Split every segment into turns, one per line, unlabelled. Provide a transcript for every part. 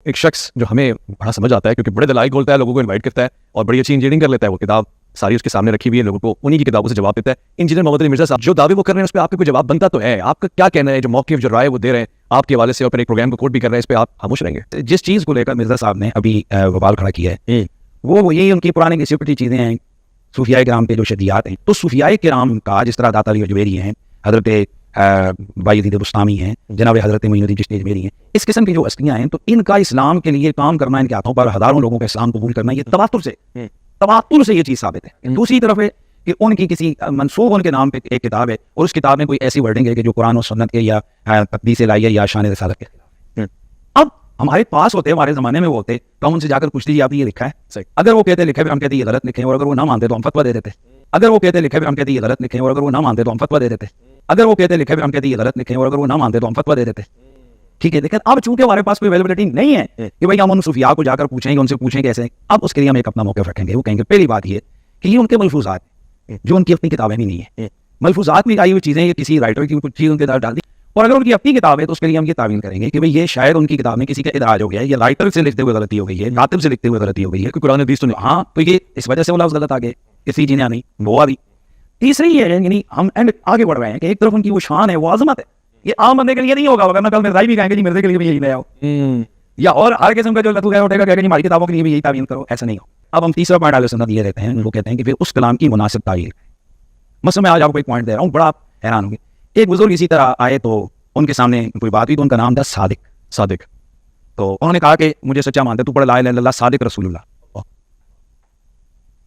ایک شخص جو ہمیں بڑا سمجھ آتا ہے کیونکہ بڑے دلائل بولتا ہے, لوگوں کو انوائٹ کرتا ہے اور بڑی اچھی انجینئرنگ کر لیتا ہے, وہ کتاب ساری اس کے سامنے رکھی ہوئی ہے, لوگوں کو انہی کی کتابوں سے جواب دیتا ہے. انجینئر محمد علی مرزا صاحب جو دعوے وہ کر رہے ہیں اس پہ آپ کا کوئی جواب بنتا تو ہے, آپ کا کیا کہنا ہے؟ جو موقف جو رائے وہ دے رہے ہیں آپ کے حوالے سے اور پھر ایک پروگرام کو کوٹ بھی کر رہے ہیں, اس پہ آپ خاموش رہیں گے؟
جس چیز کو لے کر مرزا صاحب نے ابھی وبال کھڑا کیا ہے وہ یہی ان کی پرانی گھسی چیزیں ہیں, صوفیاء کرام کے جو شدیات ہیں. تو صوفیاء کرام کا جس طرح داتا علی اجمیری ہیں, حضرت بایزید بستامی ہیں, جناب حضرت معین الدین چشتی اجمیری ہیں, اس قسم کی جو ہستیاں ہیں, تو ان کا اسلام کے لیے کام کرنا, ان کے ہاتھوں پر ہزاروں لوگوں کا اسلام قبول کرنا, یہ تواتر سے یہ چیز ثابت ہے. دوسری طرف ہے کہ ان کی کسی منسوخ ان کے نام پہ ایک کتاب ہے اور اس کتاب میں کوئی ایسی ورڈنگ ہے کہ جو قرآن و سنت کے یا تقدیس الہیہ یا شان رسالت کے خلاف ہے. اب ہمارے پاس ہوتے, ہمارے زمانے میں وہ ہوتے تو ہم ان سے جا کر پوچھتے جی آپ یہ لکھا ہے, اگر وہ کہتے لکھے ہم کہتے یہ غلط لکھے, اور اگر وہ نہ مانتے تو ہم فتویٰ دے دیتے. اگر وہ کہتے لکھے ہم کہتے یہ غلط لکھے, اور اگر وہ نہ مانتے تو ہم فتویٰ دے دیتے. اگر وہ کہتے لکھے ہم کہتے یہ غلط لکھے, اور اگر وہ نہ مانتے تو ہم فتویٰ دے دیتے. ٹھیک ہے, لیکن اب چونکہ ہمارے پاس کوئی اویلیبلٹی نہیں ہے کہ بھائی ہم ان صوفیاء کو جا کر پوچھیں گے, ان سے پوچھیں کیسے, اب اس کے لیے ہم ایک اپنا موقف رکھیں گے. وہ کہیں گے پہلی بات یہ کہ یہ ان کے ملفوظات جو ان کی اپنی کتابیں بھی نہیں ہیں, ملفوظات میں آئی ہوئی چیزیں, یہ کسی رائٹر کی کچھ چیز ان کے ساتھ ڈال دی, اور اگر ان کی اپنی کتاب ہے تو اس کے لیے ہم یہ تعویل کریں گے کہ بھئی یہ شاید ان کی کتاب میں کسی کا ادراج ہو گیا ہے, یہ رائٹر سے لکھتے ہوئے غلطی ہو گئی ہے, کاتب سے لکھتے ہوئے غلطی ہو گئی ہے, کہ قرآن حدیث تو نہیں, ہاں تو یہ اس وجہ سے وہ لفظ غلط آ گئے, کسی چیز نہیں وہ آ گئی. تیسری یہ ہے یعنی ہم آگے بڑھ رہے ہیں کہ ایک طرف ان کی وہ شان ہے, وہ عظمت ہے, یہ عام بندے کے لیے نہیں ہوگا, ورنہ کل مرزائی بھی کہیں گے جی مرزے کے لیے بھی یہی لے آؤ, یا اور ہر قسم کا جو لطف اٹھے گا کہ جی ہماری کتابوں کے لیے بھی یہی تعویل کرو, ایسا نہیں ہو. اب ہم تیسرا پوائنٹ اہل سنت یہ دیتے ہیں, وہ کہتے ہیں کہ پھر اس کلام کی مناسب تعویل. مثلا میں آج آپ کو ایک پوائنٹ دے رہا ہوں, بڑا حیران ہوں گے. ایک بزرگ اسی طرح آئے تو ان کے سامنے کوئی بات ہوئی, تو ان کا نام تھا صادق. تو انہوں نے کہا کہ مجھے سچا مانتے, تو پڑھ لا الہ الا اللہ صادق رسول اللہ.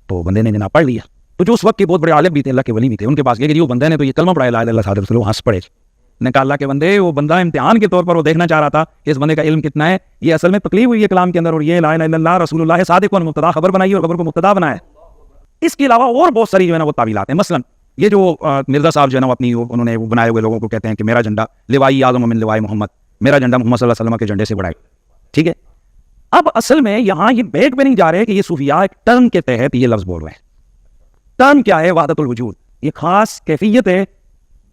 تو بندے نے جناب پڑھ لیا, تو جو اس وقت کے بہت بڑے عالم بھی تھے, اللہ کے ولی بھی تھے, ان کے پاس گئے کہ وہ بندے نے تو یہ کلمہ پڑھا لا الہ الا اللہ صادق رسول اللہ, ہنس پڑے. نے کہا اللہ کے بندے, وہ بندہ امتحان کے طور پر وہ دیکھنا چاہ رہا تھا کہ اس بندے کا علم کتنا ہے, یہ اصل میں تکلیف ہوئی ہے کلام کے اندر, اور یہ لا الہ الا اللہ رسول اللہ صادق کو مبتدا خبر بنائی اور خبر کو مبتدا بنایا. اس کے علاوہ اور بہت ساری جو ہے نا وہ تعویلات ہیں. مثلا یہ جو مرزا صاحب جو ہے نا اپنی انہوں نے بنائے ہوئے لوگوں کو کہتے ہیں کہ میرا جھنڈا لوائی اعظم من لوائی محمد, میرا جھنڈا محمد صلی اللہ علیہ وسلم کے جھنڈے سے بڑا ہے. ٹھیک ہے, اب اصل میں یہاں یہ بیٹ پہ نہیں جا رہے کہ یہ صوفیاء ایک ٹرم کے تحت یہ لفظ بول رہے ہیں. ٹرم کیا ہے؟ وحدت الوجود, یہ خاص کیفیت ہے,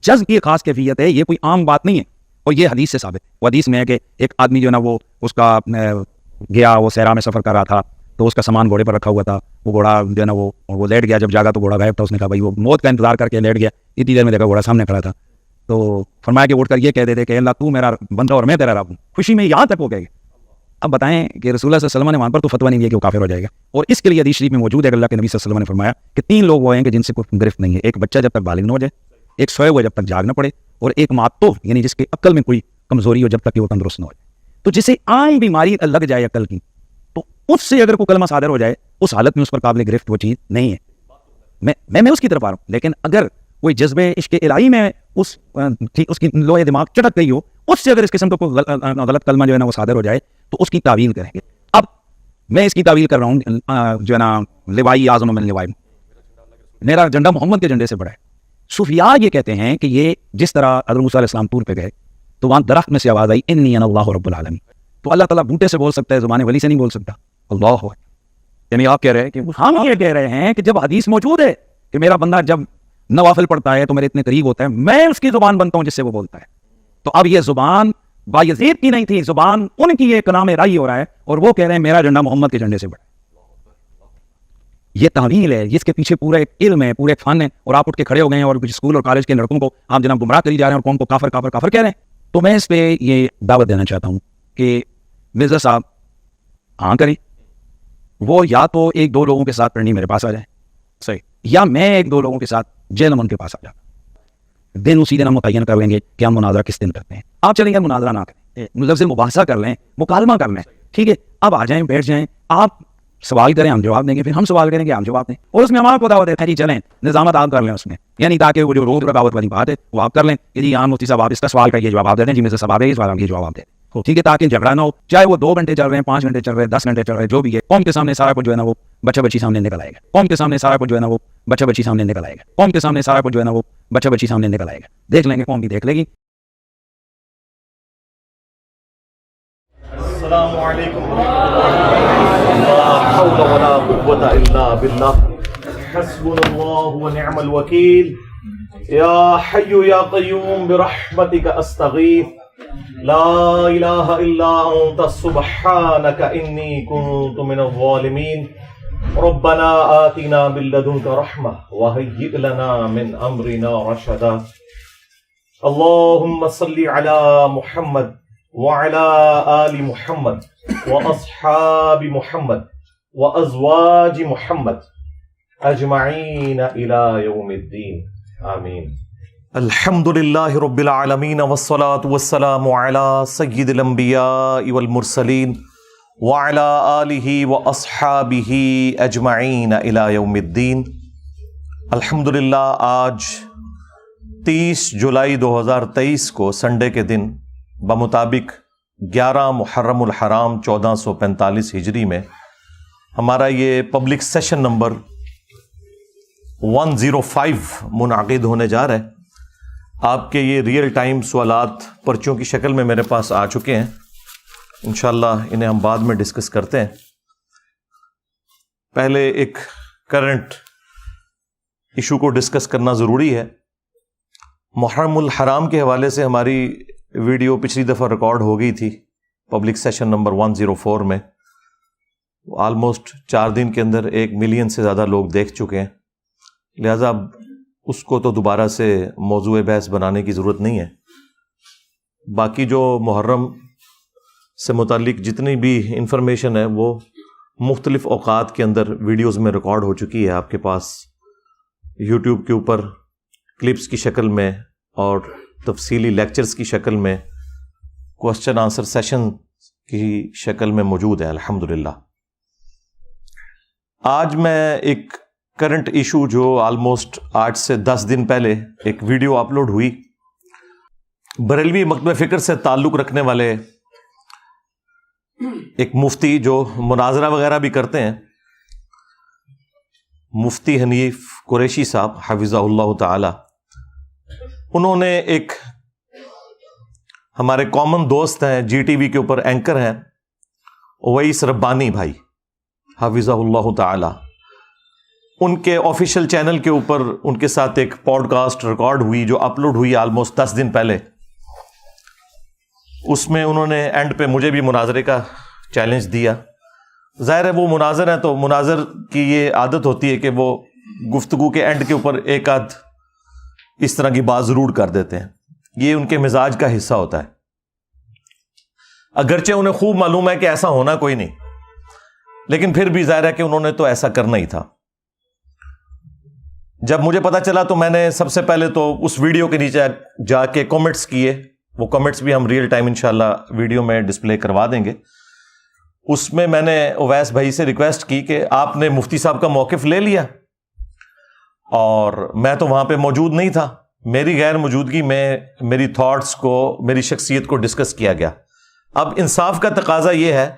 جذب کی خاص کیفیت ہے, یہ کوئی عام بات نہیں ہے. اور یہ حدیث سے ثابت ہے. وہ حدیث میں ہے کہ ایک آدمی جو ہے نا وہ اس کا گیا, وہ صحرا میں سفر کر رہا تھا, تو اس کا سامان گھوڑے پر رکھا ہوا تھا. وہ گھوڑا جو ہے نا وہ لیٹ گیا, جب جاگا تو گھوڑا غائب تھا. اس نے کہا بھائی, وہ موت کا انتظار کر کے لیٹ گیا, اتنی دیر میں دیکھا گھوڑا سامنے کھڑا تھا. تو فرمایا کہ اٹھ کر یہ کہہ دیتے کہ اللہ تو میرا بندہ اور میں تیرا رب ہوں. خوشی میں یہاں تک ہو گئے. اب بتائیں کہ رسول اللہ صلی اللہ علیہ وسلم نے وہاں پر تو فتویٰ نہیں دیا کہ وہ کافر ہو جائے گا. اور اس کے لیے حدیث شریف میں موجود ہے کہ اللہ کے نبی صلی اللہ علیہ وسلم نے فرمایا کہ 3 لوگ وہ ہیں کہ جن سے کوئی گرفت نہیں ہے. ایک بچہ جب تک بالغ نہ ہو جائے, ایک سوئے ہوئے جب تک جاگ نہ پڑے, اور ایک معتوف یعنی جس کے عقل میں کوئی کمزوری ہو جب تک کہ وہ تندرست نہ ہو جائے. تو جسے عام بیماری لگ جائے عقل کی, تو اس سے اگر کوئی کلمہ صادر ہو جائے, اس حالت میں اس پر قابل گرفت وہ چیز نہیں ہے. میں اس کی طرف آ رہا ہوں. لیکن اگر کوئی جذبے عشق الہی میں اس کی لوہے دماغ چٹک گئی ہو, اس سے اگر اس قسم کا کوئی غلط کلمہ جو ہے نا وہ صادر ہو جائے, تو اس کی تعویل کریں گے. اب میں اس کی تعویل کر رہا ہوں جو ہے نا لوائی اعظم من لوائی, میرا جھنڈا محمد کے جھنڈے سے بڑا ہے. صوفیاء یہ کہتے ہیں کہ یہ جس طرح حضرت موسیٰ علیہ السلام طور پہ گئے تو وہاں درخت میں سے آواز آئی انی انا اللہ رب العالمین. تو اللہ تعالیٰ بوٹے سے بول سکتا ہے, زبان ولی سے نہیں بول سکتا. اللہ ہو, یعنی آپ کہہ رہے ہیں کہ ہم یہ کہہ رہے ہیں کہ جب حدیث موجود ہے کہ میرا بندہ جب نوافل پڑھتا ہے تو میرے اتنے قریب ہوتا ہے, میں اس کی زبان بنتا ہوں جس سے وہ بولتا ہے. تو اب یہ زبان بایزید کی نہیں تھی, زبان ان کی یہ کلام رائی ہو رہا ہے, اور وہ کہہ رہے ہیں میرا جھنڈا محمد کے جھنڈے سے بڑا ہے. یہ تعویل ہے, جس کے پیچھے پورا ایک علم ہے, پورے ایک فن ہے, اور آپ اٹھ کے کھڑے ہو گئے ہیں اور کچھ اسکول اور کالج کے لڑکوں کو آپ جناب گمراہ کری جا رہے ہیں اور قوم کو کافر کافر کافر کہہ رہے ہیں. تو میں اس پہ یہ دعوت دینا چاہتا ہوں کہ مرزا صاحب ہاں کریں, وہ یا تو 1-2 لوگوں کے ساتھ پڑھنی میرے پاس آ جائیں, صحیح, یا میں 1-2 لوگوں کے ساتھ جیل من کے پاس آ جاتا. دن اسی دن ہم متعین کر لیں گے کہ ہم مناظرہ کس دن کرتے ہیں. آپ چلیں گے مناظرہ نہ کریں, لفظ مباحثہ کر لیں, مکالمہ کر لیں. ٹھیک ہے, اب آ جائیں, بیٹھ جائیں, آپ سوال کریں, ہم جواب دیں گے, پھر ہم سوال کریں گے, ہم جواب دیں, اور اس میں ہمارا کو دعوت ہے جی چلیں نظامت آپ کر لیں اس میں, یعنی تاکہ وہ جو روز رکاوٹ والی بات ہے وہ آپ کر لیں کہ جی ہاں مفتی صاحب آپ اس کا سوال کا یہ جواب دے دیں, جی میں سے سوال ہے اس بار ہم یہ جواب دیں. ٹھیک ہے, تاکہ جھگڑا نہ ہو, چاہے وہ 2 گھنٹے چل رہے ہیں, 5 گھنٹے چل رہے ہیں, 10 گھنٹے چل رہے ہیں, جو بھی ہے, قوم کے سامنے سارا کچھ جو ہے نا وہ بچہ بچی سامنے نکل آئے گا. قوم کے سامنے سارا کچھ جو ہے نا وہ بچہ بچی سامنے نکل آئے گا. قوم کے سامنے سارا کچھ جو ہے نا وہ بچہ بچی سامنے نکل آئے گا. دیکھ لیں گے, قوم بھی دیکھ لے گی.
السلام علیکم لا حول ولا قوة الا بالله حسبنا الله ونعم الوکیل. یا حی یا قیوم برحمتک استغیث لا إله إلا أنت سبحانك إني كنت من الظالمين ربنا آتنا من لدنك رحمة وهيئ لنا من أمرنا رشدا اللهم صل على محمد وعلى آل محمد وأصحاب محمد وأزواج محمد أجمعين إلى يوم الدين آمين. الحمد لله رب العالمين والصلاة والسلام على سيد الأنبياء والمرسلين وعلى آله وأصحابه أجمعين إلى يوم الدين. الحمدللہ آج 30 جولائی 2023 کو سنڈے کے دن بمطابق 11 محرم الحرام 1445 ہجری میں ہمارا یہ پبلک سیشن نمبر 105 منعقد ہونے جا رہا ہے. آپ کے یہ ریئل ٹائم سوالات پرچوں کی شکل میں میرے پاس آ چکے ہیں. انشاءاللہ انہیں ہم بعد میں ڈسکس کرتے ہیں. پہلے ایک کرنٹ ایشو کو ڈسکس کرنا ضروری ہے. محرم الحرام کے حوالے سے ہماری ویڈیو پچھلی دفعہ ریکارڈ ہو گئی تھی پبلک سیشن نمبر 104 میں. آلموسٹ 4 دن کے اندر 1 ملین سے زیادہ لوگ دیکھ چکے ہیں. لہٰذا اب اس کو تو دوبارہ سے موضوع بحث بنانے کی ضرورت نہیں ہے. باقی جو محرم سے متعلق جتنی بھی انفارمیشن ہے وہ مختلف اوقات کے اندر ویڈیوز میں ریکارڈ ہو چکی ہے آپ کے پاس یوٹیوب کے اوپر کلپس کی شکل میں اور تفصیلی لیکچرز کی شکل میں کوسچن آنسر سیشن کی شکل میں موجود ہے الحمدللہ. آج میں ایک کرنٹ ایشو جو آلموسٹ 8 سے 10 دن پہلے ایک ویڈیو اپلوڈ ہوئی بریلوی مکتبہ فکر سے تعلق رکھنے والے ایک مفتی جو مناظرہ وغیرہ بھی کرتے ہیں مفتی حنیف قریشی صاحب حفظہ اللہ تعالی، انہوں نے ایک ہمارے کامن دوست ہیں جی ٹی وی کے اوپر اینکر ہیں اویس ربانی بھائی حفظہ اللہ تعالی، ان کے آفیشیل چینل کے اوپر ان کے ساتھ ایک پوڈ کاسٹ ریکارڈ ہوئی جو اپلوڈ ہوئی آلموسٹ 10 دن پہلے. اس میں انہوں نے اینڈ پہ مجھے بھی مناظرے کا چیلنج دیا. ظاہر ہے وہ مناظر ہیں تو مناظر کی یہ عادت ہوتی ہے کہ وہ گفتگو کے اینڈ کے اوپر ایک آدھ اس طرح کی بات ضرور کر دیتے ہیں. یہ ان کے مزاج کا حصہ ہوتا ہے، اگرچہ انہیں خوب معلوم ہے کہ ایسا ہونا کوئی نہیں، لیکن پھر بھی ظاہر ہے کہ انہوں نے تو ایسا کرنا ہی تھا. جب مجھے پتا چلا تو میں نے سب سے پہلے تو اس ویڈیو کے نیچے جا کے کامنٹس کیے. وہ کامنٹس بھی ہم ریئل ٹائم انشاءاللہ ویڈیو میں ڈسپلے کروا دیں گے. اس میں نے اویس بھائی سے ریکویسٹ کی کہ آپ نے مفتی صاحب کا موقف لے لیا، اور میں تو وہاں پہ موجود نہیں تھا. میری غیر موجودگی میں میری تھاٹس کو، میری شخصیت کو ڈسکس کیا گیا. اب انصاف کا تقاضا یہ ہے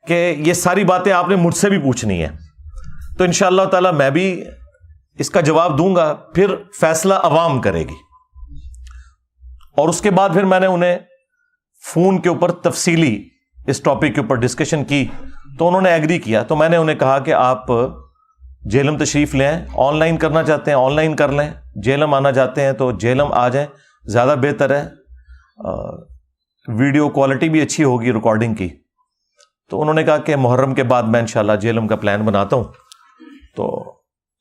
کہ یہ ساری باتیں آپ نے مجھ سے بھی پوچھنی ہے، تو انشاءاللہ تعالی میں بھی اس کا جواب دوں گا، پھر فیصلہ عوام کرے گی. اور اس کے بعد پھر میں نے انہیں فون کے اوپر تفصیلی اس ٹاپک کے اوپر ڈسکشن کی تو انہوں نے ایگری کیا. تو میں نے انہیں کہا کہ آپ جیلم تشریف لیں، آن لائن کرنا چاہتے ہیں آن لائن کر لیں، جیلم آنا چاہتے ہیں تو جیلم آ جائیں، زیادہ بہتر ہے، ویڈیو کوالٹی بھی اچھی ہوگی ریکارڈنگ کی. تو انہوں نے کہا کہ محرم کے بعد میں انشاءاللہ جیلم کا پلان بناتا ہوں. تو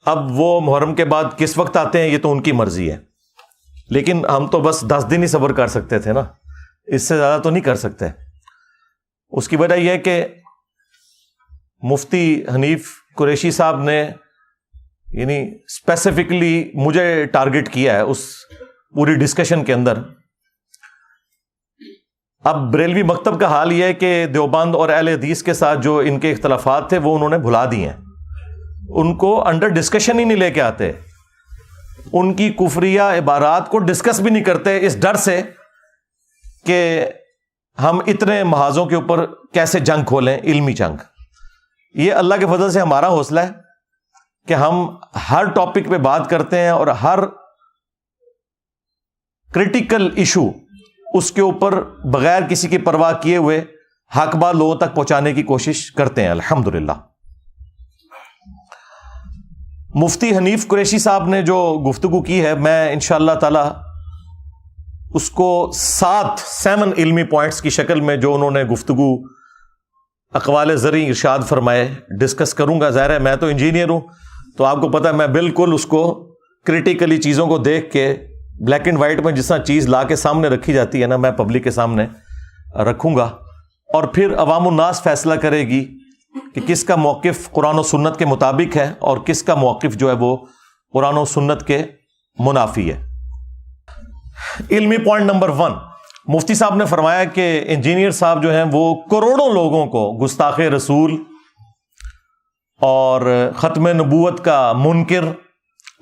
اب وہ محرم کے بعد کس وقت آتے ہیں یہ تو ان کی مرضی ہے، لیکن ہم تو بس 10 دن ہی صبر کر سکتے تھے نا، اس سے زیادہ تو نہیں کر سکتے. اس کی وجہ یہ ہے کہ مفتی حنیف قریشی صاحب نے یعنی اسپیسیفکلی مجھے ٹارگٹ کیا ہے اس پوری ڈسکشن کے اندر. اب بریلوی مکتب کا حال یہ ہے کہ دیوبند اور اہل حدیث کے ساتھ جو ان کے اختلافات تھے وہ انہوں نے بھلا دیے ہیں، ان کو انڈر ڈسکشن ہی نہیں لے کے آتے، ان کی کفریہ عبارات کو ڈسکس بھی نہیں کرتے اس ڈر سے کہ ہم اتنے محاذوں کے اوپر کیسے جنگ کھولیں، علمی جنگ. یہ اللہ کے فضل سے ہمارا حوصلہ ہے کہ ہم ہر ٹاپک پہ بات کرتے ہیں اور ہر کریٹیکل ایشو اس کے اوپر بغیر کسی کی پرواہ کیے ہوئے حق بات لوگوں تک پہنچانے کی کوشش کرتے ہیں الحمدللہ. مفتی حنیف قریشی صاحب نے جو گفتگو کی ہے میں انشاءاللہ تعالی اس کو 7 علمی پوائنٹس کی شکل میں جو انہوں نے گفتگو اقوال زرعی ارشاد فرمائے ڈسکس کروں گا. ظاہر ہے میں تو انجینئر ہوں تو آپ کو پتہ ہے میں بالکل اس کو کریٹیکلی چیزوں کو دیکھ کے بلیک اینڈ وائٹ میں جس طرح چیز لا کے سامنے رکھی جاتی ہے نا میں پبلک کے سامنے رکھوں گا, اور پھر عوام الناس فیصلہ کرے گی کہ کس کا موقف قرآن و سنت کے مطابق ہے اور کس کا موقف جو ہے وہ قرآن و سنت کے منافی ہے. علمی پوائنٹ نمبر 1, مفتی صاحب نے فرمایا کہ انجینئر صاحب جو ہیں وہ کروڑوں لوگوں کو گستاخ رسول اور ختم نبوت کا منکر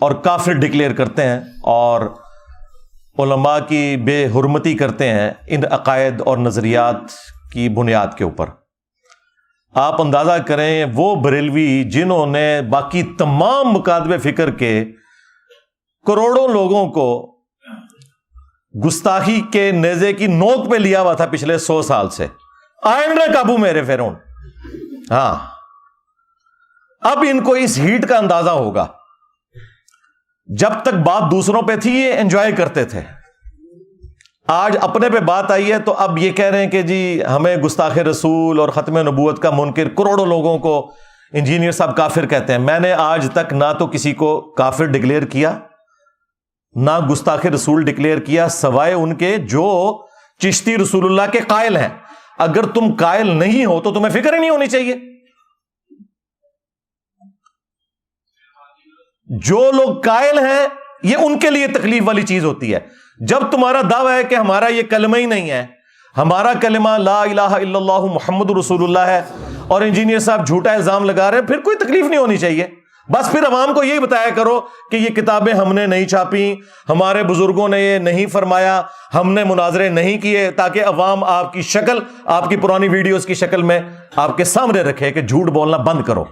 اور کافر ڈکلیئر کرتے ہیں اور علماء کی بے حرمتی کرتے ہیں ان عقائد اور نظریات کی بنیاد کے اوپر. آپ اندازہ کریں وہ بریلوی جنہوں نے باقی تمام مکاتب فکر کے کروڑوں لوگوں کو گستاخی کے نیزے کی نوک پہ لیا ہوا تھا پچھلے 100 سال سے, آئین رہے قابو میرے فرعون. ہاں اب ان کو اس ہیٹ کا اندازہ ہوگا. جب تک بات دوسروں پہ تھی یہ انجوائے کرتے تھے, آج اپنے پہ بات آئی ہے تو اب یہ کہہ رہے ہیں کہ جی ہمیں گستاخ رسول اور ختم نبوت کا منکر کروڑوں لوگوں کو انجینئر صاحب کافر کہتے ہیں. میں نے آج تک نہ تو کسی کو کافر ڈکلیئر کیا نہ گستاخ رسول ڈکلیئر کیا, سوائے ان کے جو چشتی رسول اللہ کے قائل ہیں. اگر تم قائل نہیں ہو تو تمہیں فکر ہی نہیں ہونی چاہیے. جو لوگ قائل ہیں یہ ان کے لیے تکلیف والی چیز ہوتی ہے. جب تمہارا دعویٰ ہے کہ ہمارا یہ کلمہ ہی نہیں ہے, ہمارا کلمہ لا الہ الا اللہ محمد رسول اللہ ہے, اور انجینئر صاحب جھوٹا الزام لگا رہے ہیں, پھر کوئی تکلیف نہیں ہونی چاہیے. بس پھر عوام کو یہی بتایا کرو کہ یہ کتابیں ہم نے نہیں چھاپی, ہمارے بزرگوں نے یہ نہیں فرمایا, ہم نے مناظرے نہیں کیے, تاکہ عوام آپ کی شکل, آپ کی پرانی ویڈیوز کی شکل میں آپ کے سامنے رکھے کہ جھوٹ بولنا بند کرو.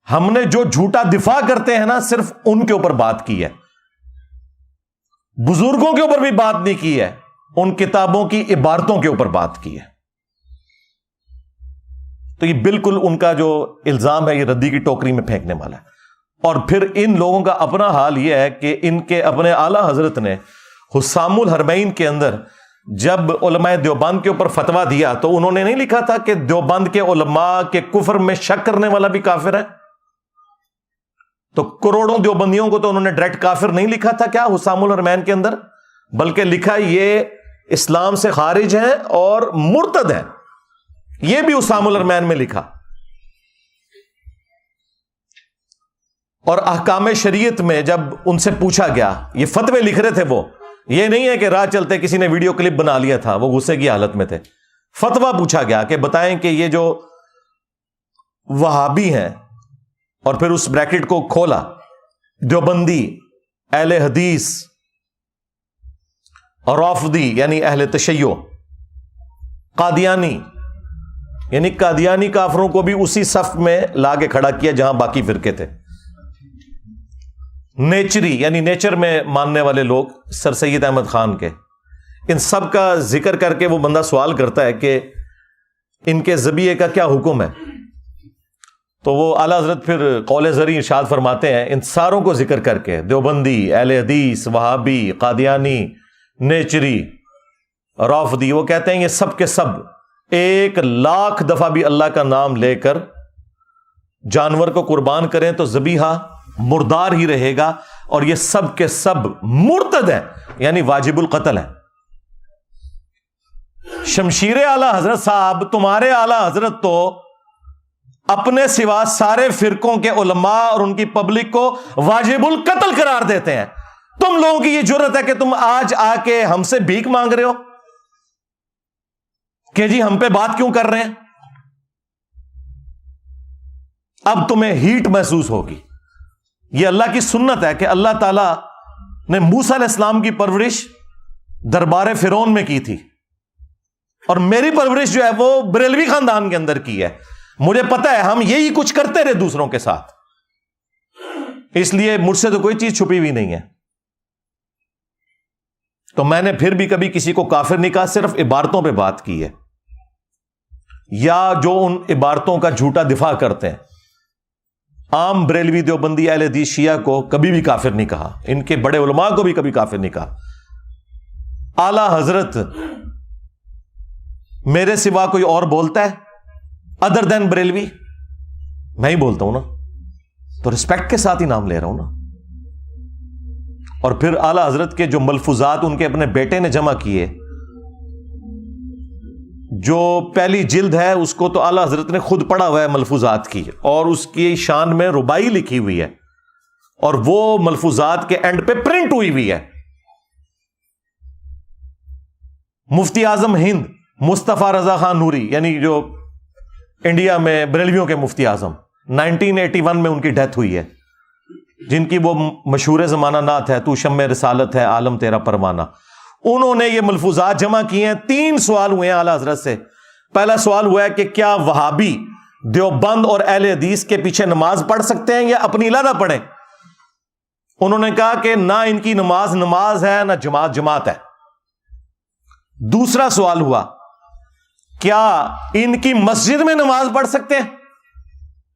ہم نے جو جھوٹا دفاع کرتے ہیں نا صرف ان کے اوپر بات کی ہے, بزرگوں کے اوپر بھی بات نہیں کی ہے, ان کتابوں کی عبارتوں کے اوپر بات کی ہے. تو یہ بالکل ان کا جو الزام ہے یہ ردی کی ٹوکری میں پھینکنے والا ہے. اور پھر ان لوگوں کا اپنا حال یہ ہے کہ ان کے اپنے اعلیٰ حضرت نے حسام الحرمین کے اندر جب علماء دیوبند کے اوپر فتویٰ دیا تو انہوں نے نہیں لکھا تھا کہ دیوبند کے علماء کے کفر میں شک کرنے والا بھی کافر ہے. تو کروڑوں دیوبندیوں کو تو انہوں نے ڈائریکٹ کافر نہیں لکھا تھا کیا حسام الحرمین کے اندر, بلکہ لکھا یہ اسلام سے خارج ہیں اور مرتد ہیں. یہ بھی حسام الحرمین میں لکھا. اور احکام شریعت میں جب ان سے پوچھا گیا, یہ فتوے لکھ رہے تھے, وہ یہ نہیں ہے کہ راہ چلتے کسی نے ویڈیو کلپ بنا لیا تھا, وہ غصے کی حالت میں تھے. فتویٰ پوچھا گیا کہ بتائیں کہ یہ جو وہابی ہیں, اور پھر اس بریکٹ کو کھولا, دیوبندی, اہل حدیث, رافضی یعنی اہل تشیع, قادیانی یعنی قادیانی کافروں کو بھی اسی صف میں لا کے کھڑا کیا جہاں باقی فرقے تھے. نیچری یعنی نیچر میں ماننے والے لوگ, سر سید احمد خان کے, ان سب کا ذکر کر کے وہ بندہ سوال کرتا ہے کہ ان کے ذبیحے کا کیا حکم ہے. تو وہ اعلیٰ حضرت پھر قول زرعی ارشاد فرماتے ہیں ان ساروں کو ذکر کر کے, دیوبندی, اہل حدیث, وہابی, قادیانی, نیچری, رافضی, وہ کہتے ہیں یہ سب کے سب 1,00,000 دفعہ بھی اللہ کا نام لے کر جانور کو قربان کریں تو ذبیحہ مردار ہی رہے گا, اور یہ سب کے سب مرتد ہیں یعنی واجب القتل ہیں. شمشیر اعلیٰ حضرت صاحب, تمہارے اعلیٰ حضرت تو اپنے سوا سارے فرقوں کے علماء اور ان کی پبلک کو واجب القتل قرار دیتے ہیں. تم لوگوں کی یہ جرت ہے کہ تم آج آ کے ہم سے بھیک مانگ رہے ہو کہ جی ہم پہ بات کیوں کر رہے ہیں. اب تمہیں ہیٹ محسوس ہوگی. یہ اللہ کی سنت ہے کہ اللہ تعالی نے موسیٰ علیہ السلام کی پرورش دربار فرعون میں کی تھی, اور میری پرورش جو ہے وہ بریلوی خاندان کے اندر کی ہے. مجھے پتا ہے ہم یہی کچھ کرتے رہے دوسروں کے ساتھ, اس لیے مجھ سے تو کوئی چیز چھپی ہوئی نہیں ہے. تو میں نے پھر بھی کبھی کسی کو کافر نہیں کہا, صرف عبارتوں پہ بات کی ہے, یا جو ان عبارتوں کا جھوٹا دفاع کرتے ہیں عام بریلوی دیوبندی اہل حدیث شیعہ کو کبھی بھی کافر نہیں کہا, ان کے بڑے علماء کو بھی کبھی کافر نہیں کہا. اعلی حضرت میرے سوا کوئی اور بولتا ہے ادر دین بریلوی؟ میں ہی بولتا ہوں نا, تو رسپیکٹ کے ساتھ ہی نام لے رہا ہوں نا. اور پھر اعلی حضرت کے جو ملفوظات ان کے اپنے بیٹے نے جمع کیے, جو پہلی جلد ہے اس کو تو اعلی حضرت نے خود پڑھا ہوا ہے ملفوظات کی, اور اس کی شان میں ربائی لکھی ہوئی ہے, اور وہ ملفوظات کے اینڈ پہ پرنٹ ہوئی ہوئی ہے. مفتی اعظم ہند مصطفیٰ رضا خان نوری, یعنی جو انڈیا میں بریلویوں کے مفتی اعظم, 1981 میں ان کی ڈیتھ ہوئی ہے, جن کی وہ مشہور زمانہ نعت ہے, تو شمع رسالت ہے عالم تیرا پروانہ. انہوں نے یہ ملفوظات جمع کیے ہیں. 3 سوال ہوئے ہیں اعلی حضرت سے. پہلا سوال ہوا ہے کہ کیا وہابی دیوبند اور اہل حدیث کے پیچھے نماز پڑھ سکتے ہیں یا اپنی علیحدہ پڑھیں؟ انہوں نے کہا کہ نہ ان کی نماز نماز ہے, نہ جماعت جماعت ہے. دوسرا سوال ہوا کیا ان کی مسجد میں نماز پڑھ سکتے ہیں؟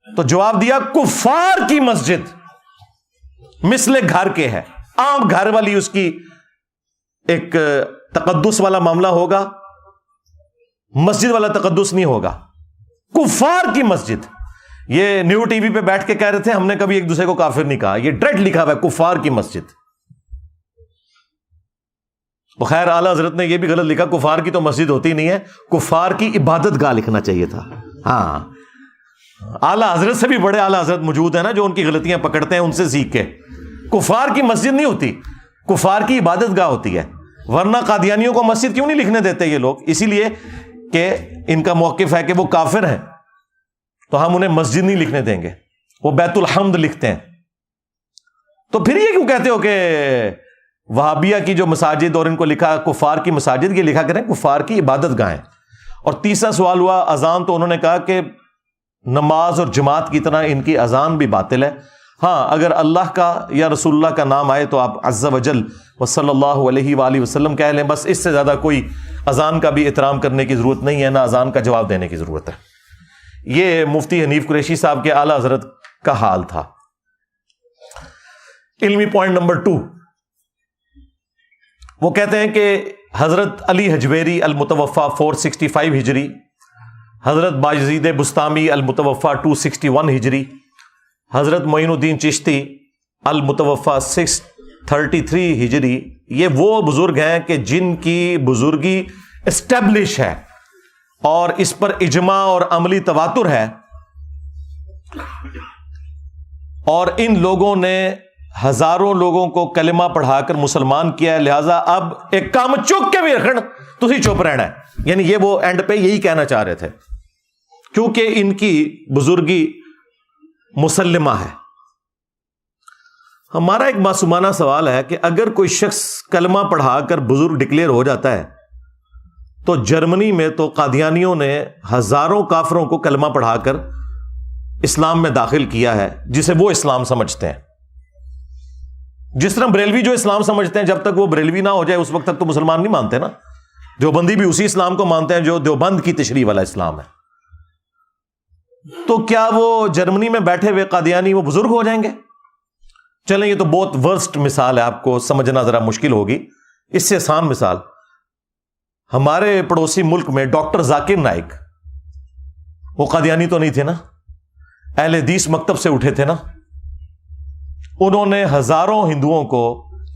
تو جواب دیا کفار کی مسجد مثل گھر کے ہے, عام گھر والی اس کی ایک تقدس والا معاملہ ہوگا, مسجد والا تقدس نہیں ہوگا. کفار کی مسجد, یہ نیو ٹی وی پہ بیٹھ کے کہہ رہے تھے ہم نے کبھی ایک دوسرے کو کافر نہیں کہا, یہ ڈائریکٹ لکھا ہوا ہے کفار کی مسجد. خیر اعلی حضرت نے یہ بھی غلط لکھا, کفار کی تو مسجد ہوتی نہیں ہے, کفار کی عبادت گاہ لکھنا چاہیے تھا. ہاں, اعلی حضرت سے بھی بڑے اعلی حضرت موجود ہیں نا جو ان کی غلطیاں پکڑتے ہیں, ان سے سیکھ کے. کفار کی مسجد نہیں ہوتی, کفار کی عبادت گاہ ہوتی ہے. ورنہ قادیانیوں کو مسجد کیوں نہیں لکھنے دیتے یہ لوگ؟ اسی لیے کہ ان کا موقف ہے کہ وہ کافر ہیں, تو ہم انہیں مسجد نہیں لکھنے دیں گے, وہ بیت الحمد لکھتے ہیں. تو پھر یہ کیوں کہتے ہو کہ وہابیہ کی جو مساجد اور ان کو لکھا کفار کی مساجد, یہ لکھا کریں کفار کی عبادت گاہیں. اور تیسرا سوال ہوا اذان, تو انہوں نے کہا کہ نماز اور جماعت کی طرح ان کی اذان بھی باطل ہے. ہاں, اگر اللہ کا یا رسول اللہ کا نام آئے تو آپ عز وجل و صلی اللہ علیہ وآلہ وسلم کہہ لیں, بس اس سے زیادہ کوئی اذان کا بھی احترام کرنے کی ضرورت نہیں ہے, نہ اذان کا جواب دینے کی ضرورت ہے. یہ مفتی حنیف قریشی صاحب کے اعلی حضرت کا حال تھا. علمی پوائنٹ نمبر 2, وہ کہتے ہیں کہ حضرت علی حجویری المتوفا 465 ہجری, حضرت باجزید بستامی المتوفا 261 ہجری, حضرت معین الدین چشتی المتوفا 633 ہجری, یہ وہ بزرگ ہیں کہ جن کی بزرگی اسٹیبلش ہے اور اس پر اجماع اور عملی تواتر ہے, اور ان لوگوں نے ہزاروں لوگوں کو کلمہ پڑھا کر مسلمان کیا ہے. لہذا اب ایک کام چک کے بھی رکھنا, تسی چپ رہنا ہے. یعنی یہ وہ اینڈ پہ یہی کہنا چاہ رہے تھے, کیونکہ ان کی بزرگی مسلمہ ہے. ہمارا ایک معصومانہ سوال ہے کہ اگر کوئی شخص کلمہ پڑھا کر بزرگ ڈکلیئر ہو جاتا ہے, تو جرمنی میں تو قادیانیوں نے ہزاروں کافروں کو کلمہ پڑھا کر اسلام میں داخل کیا ہے, جسے وہ اسلام سمجھتے ہیں. جس طرح بریلوی جو اسلام سمجھتے ہیں, جب تک وہ بریلوی نہ ہو جائے اس وقت تک تو مسلمان نہیں مانتے نا. دیوبندی بھی اسی اسلام کو مانتے ہیں جو دیوبند کی تشریح والا اسلام ہے. تو کیا وہ جرمنی میں بیٹھے ہوئے قادیانی وہ بزرگ ہو جائیں گے؟ چلیں, یہ تو بہت ورسٹ مثال ہے, آپ کو سمجھنا ذرا مشکل ہوگی. اس سے آسان مثال, ہمارے پڑوسی ملک میں ڈاکٹر ذاکر نائک, وہ قادیانی تو نہیں تھے نا, اہل حدیث مکتب سے اٹھے تھے نا. انہوں نے ہزاروں ہندوؤں کو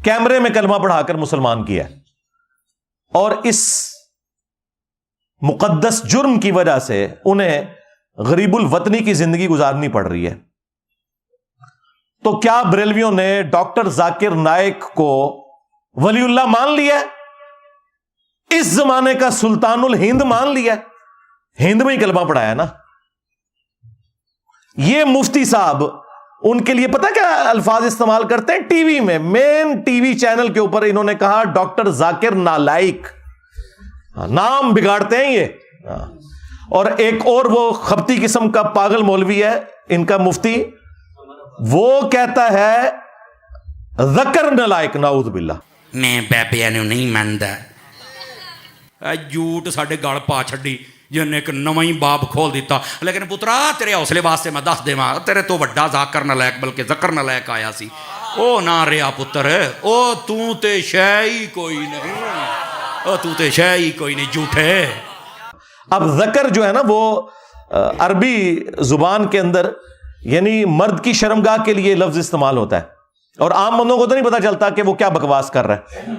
کیمرے میں کلمہ پڑھا کر مسلمان کیا, اور اس مقدس جرم کی وجہ سے انہیں غریب الوطنی کی زندگی گزارنی پڑ رہی ہے. تو کیا بریلویوں نے ڈاکٹر ذاکر نائک کو ولی اللہ مان لیا؟ اس زمانے کا سلطان الہند مان لیا, ہند میں ہی کلمہ پڑھایا نا. یہ مفتی صاحب ان کے لیے پتہ کیا الفاظ استعمال کرتے ہیں ٹی وی میں, مین ٹی وی چینل کے اوپر انہوں نے کہا ڈاکٹر ذاکر نالائک. نام بگاڑتے ہیں یہ. اور ایک اور وہ خبتی قسم کا پاگل مولوی ہے ان کا مفتی, وہ کہتا ہے ذکر نالائک, نعوذ باللہ.
میں بابیاں نوں نہیں مندا, جھوٹ ساڈے گل پا چھڈی, جن ایک نواں ہی باب کھول دیتا. لیکن پترا تیرے حوصلے واسطے میں دس دیواں تیرے تو وڈا ذاکر نالائق بلکہ ذکر نالائق آیا سی. او نہ رہا پتر او تو تے شے ہی کوئی نہیں, او تو تے شے ہی کوئی نہیں جھوٹے.
اب ذکر جو ہے نا وہ عربی زبان کے اندر یعنی مرد کی شرمگاہ کے لیے لفظ استعمال ہوتا ہے, اور عام بندوں کو تو نہیں پتا چلتا کہ وہ کیا بکواس کر رہا ہے.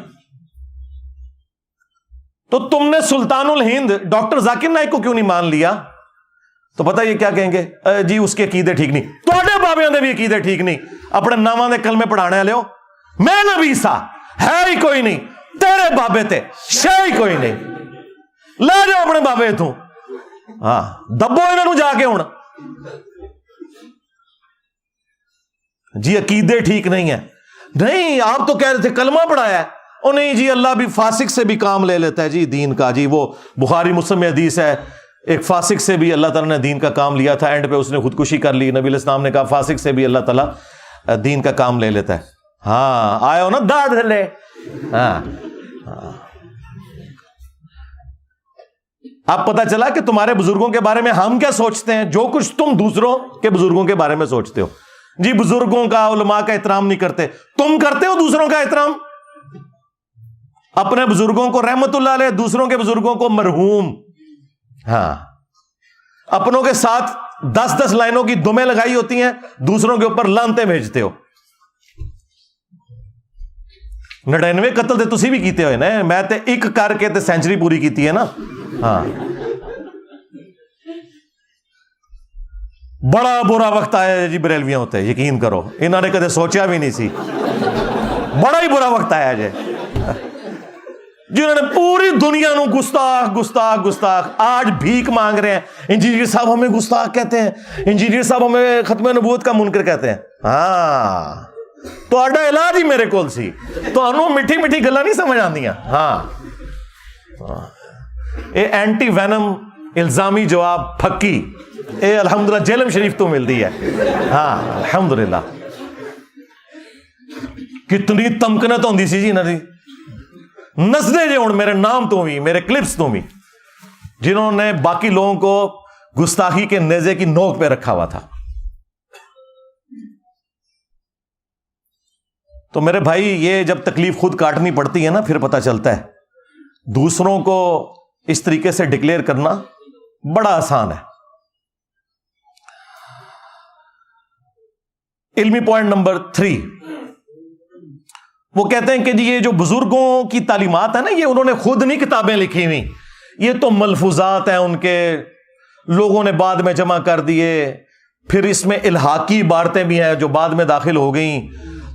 تو تم نے سلطان الہند ڈاکٹر ذاکر نائک کو کیوں نہیں مان لیا؟ تو پتہ یہ کیا کہیں گے, جی اس کے عقیدے ٹھیک نہیں. توڑے بابیاں دے بھی عقیدے ٹھیک نہیں, اپنے ناماں دے کلمے پڑھانے والے ہو. میں نبی سا ہے ہی کوئی نہیں, تیرے بابے تے شے ہی کوئی نہیں, لے جاؤ اپنے بابے تو. ہاں دبو انہاں نوں جا کے ہن. جی عقیدے ٹھیک نہیں ہے. نہیں آپ تو کہہ رہے تھے کلمہ پڑھایا ہے. او نہیں جی اللہ بھی فاسق سے بھی کام لے لیتا ہے جی دین کا. جی وہ بخاری مسلم میں حدیث ہے, ایک فاسق سے بھی اللہ تعالیٰ نے دین کا کام لیا تھا, اینڈ پہ اس نے خودکشی کر لی. نبی علیہ السلام نے کہا فاسق سے بھی اللہ تعالیٰ دین کا کام لے لیتا ہے. ہاں آئے ہو نا داد لے. ہاں اب پتا چلا کہ تمہارے بزرگوں کے بارے میں ہم کیا سوچتے ہیں, جو کچھ تم دوسروں کے بزرگوں کے بارے میں سوچتے ہو. جی بزرگوں کا علماء کا احترام نہیں کرتے, تم کرتے ہو دوسروں کا احترام. اپنے بزرگوں کو رحمت اللہ علیہ, دوسروں کے بزرگوں کو مرحوم. ہاں اپنوں کے ساتھ 10 لائنوں کی دمیں لگائی ہوتی ہیں, دوسروں کے اوپر لانتے بھیجتے ہو. 99 قتل تے تسی بھی کیتے ہوئے نا, میں تے ایک کر کے تے سینچری پوری کیتی ہے نا. ہاں بڑا برا وقت آیا جی بریلویاں ہوتے, یقین کرو انہوں نے کدے سوچا بھی نہیں سی. بڑا ہی برا وقت آیا جی, جنہوں نے پوری دنیا نو گستاخ گستاخ گستاخ آج بھیک مانگ رہے ہیں. انجینئر صاحب ہمیں گستاخ کہتے ہیں, انجینئر صاحب ہمیں ختم نبوت کا منکر کہتے ہیں. ہاں تو آڈا علاج ہی میرے کول سی, تو انہوں مٹھی مٹھی گلا نہیں سمجھ آندیاں. ہاں اے اینٹی وینم الزامی جواب پھکی اے الحمدللہ جیلم شریف تو ملتی ہے. ہاں الحمدللہ کتنی تمکنت ہوندی سی جی انہاں دی. نسدے جے ہن میرے نام تو بھی, میرے کلپس تو بھی, جنہوں نے باقی لوگوں کو گستاخی کے نیزے کی نوک پہ رکھا ہوا تھا. تو میرے بھائی یہ جب تکلیف خود کاٹنی پڑتی ہے نا, پھر پتہ چلتا ہے دوسروں کو اس طریقے سے ڈکلیئر کرنا بڑا آسان ہے. علمی پوائنٹ نمبر 3, وہ کہتے ہیں کہ جی یہ جو بزرگوں کی تعلیمات ہیں نا, یہ انہوں نے خود نہیں کتابیں لکھی ہوئی, یہ تو ملفوظات ہیں ان کے, لوگوں نے بعد میں جمع کر دیے. پھر اس میں الحاقی عبارتیں بھی ہیں جو بعد میں داخل ہو گئیں,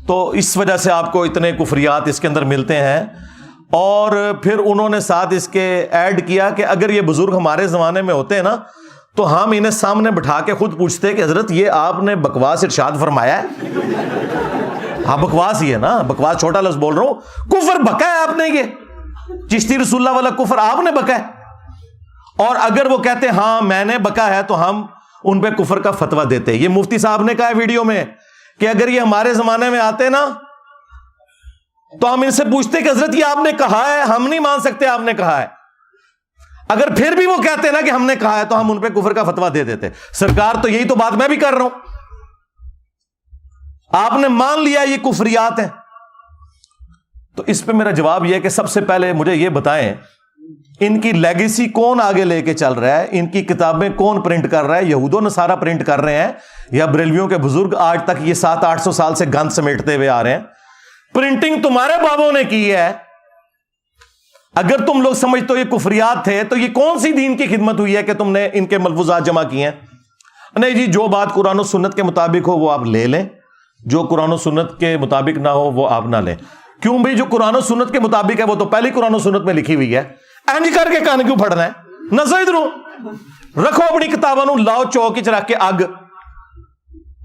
تو اس وجہ سے آپ کو اتنے کفریات اس کے اندر ملتے ہیں. اور پھر انہوں نے ساتھ اس کے ایڈ کیا کہ اگر یہ بزرگ ہمارے زمانے میں ہوتے ہیں نا, تو ہم انہیں سامنے بٹھا کے خود پوچھتے کہ حضرت یہ آپ نے بکواس ارشاد فرمایا ہے. ہاں بکواس ہی ہے نا, بکواس چھوٹا لفظ بول رہا ہوں, کفر بکا ہے آپ نے, یہ چشتی رسول اللہ والا کفر آپ نے بکا ہے. اور اگر وہ کہتے ہاں میں نے بکا ہے تو ہم ان پہ کفر کا فتویٰ دیتے. یہ مفتی صاحب نے کہا ہے ویڈیو میں کہ اگر یہ ہمارے زمانے میں آتے نا, تو ہم ان سے پوچھتے کہ حضرت یہ آپ نے کہا ہے, ہم نہیں مان سکتے آپ نے کہا ہے. اگر پھر بھی وہ کہتے نا کہ ہم نے کہا ہے, تو ہم ان پہ کفر کا فتویٰ دے دیتے. سرکار تو یہی تو بات میں بھی کر رہا ہوں, آپ نے مان لیا یہ کفریات ہیں. تو اس پہ میرا جواب یہ ہے کہ سب سے پہلے مجھے یہ بتائیں ان کی لیگیسی کون آگے لے کے چل رہا ہے, ان کی کتابیں کون پرنٹ کر رہا ہے؟ یہود و نصارہ پرنٹ کر رہے ہیں یا بریلویوں کے بزرگ آج تک یہ 700-800 سال سے گند سمیٹتے ہوئے آ رہے ہیں؟ پرنٹنگ تمہارے بابوں نے کی ہے. اگر تم لوگ سمجھتے ہو یہ کفریات تھے, تو یہ کون سی دین کی خدمت ہوئی ہے کہ تم نے ان کے ملفوظات جمع کیے ہیں؟ نہیں جی جو بات قرآن و سنت کے مطابق ہو وہ آپ لے لیں, جو قرآن و سنت کے مطابق نہ ہو وہ آپ نہ لیں. کیوں بھائی, جو قرآن و سنت کے مطابق ہے وہ تو پہلی قرآن و سنت میں لکھی ہوئی ہے. اینج کر کے کان کیوں پھڑنا ہے؟ نہ ادھر رکھو اپنی کتابوں, لاؤ چوک چ رکھ کے اگ,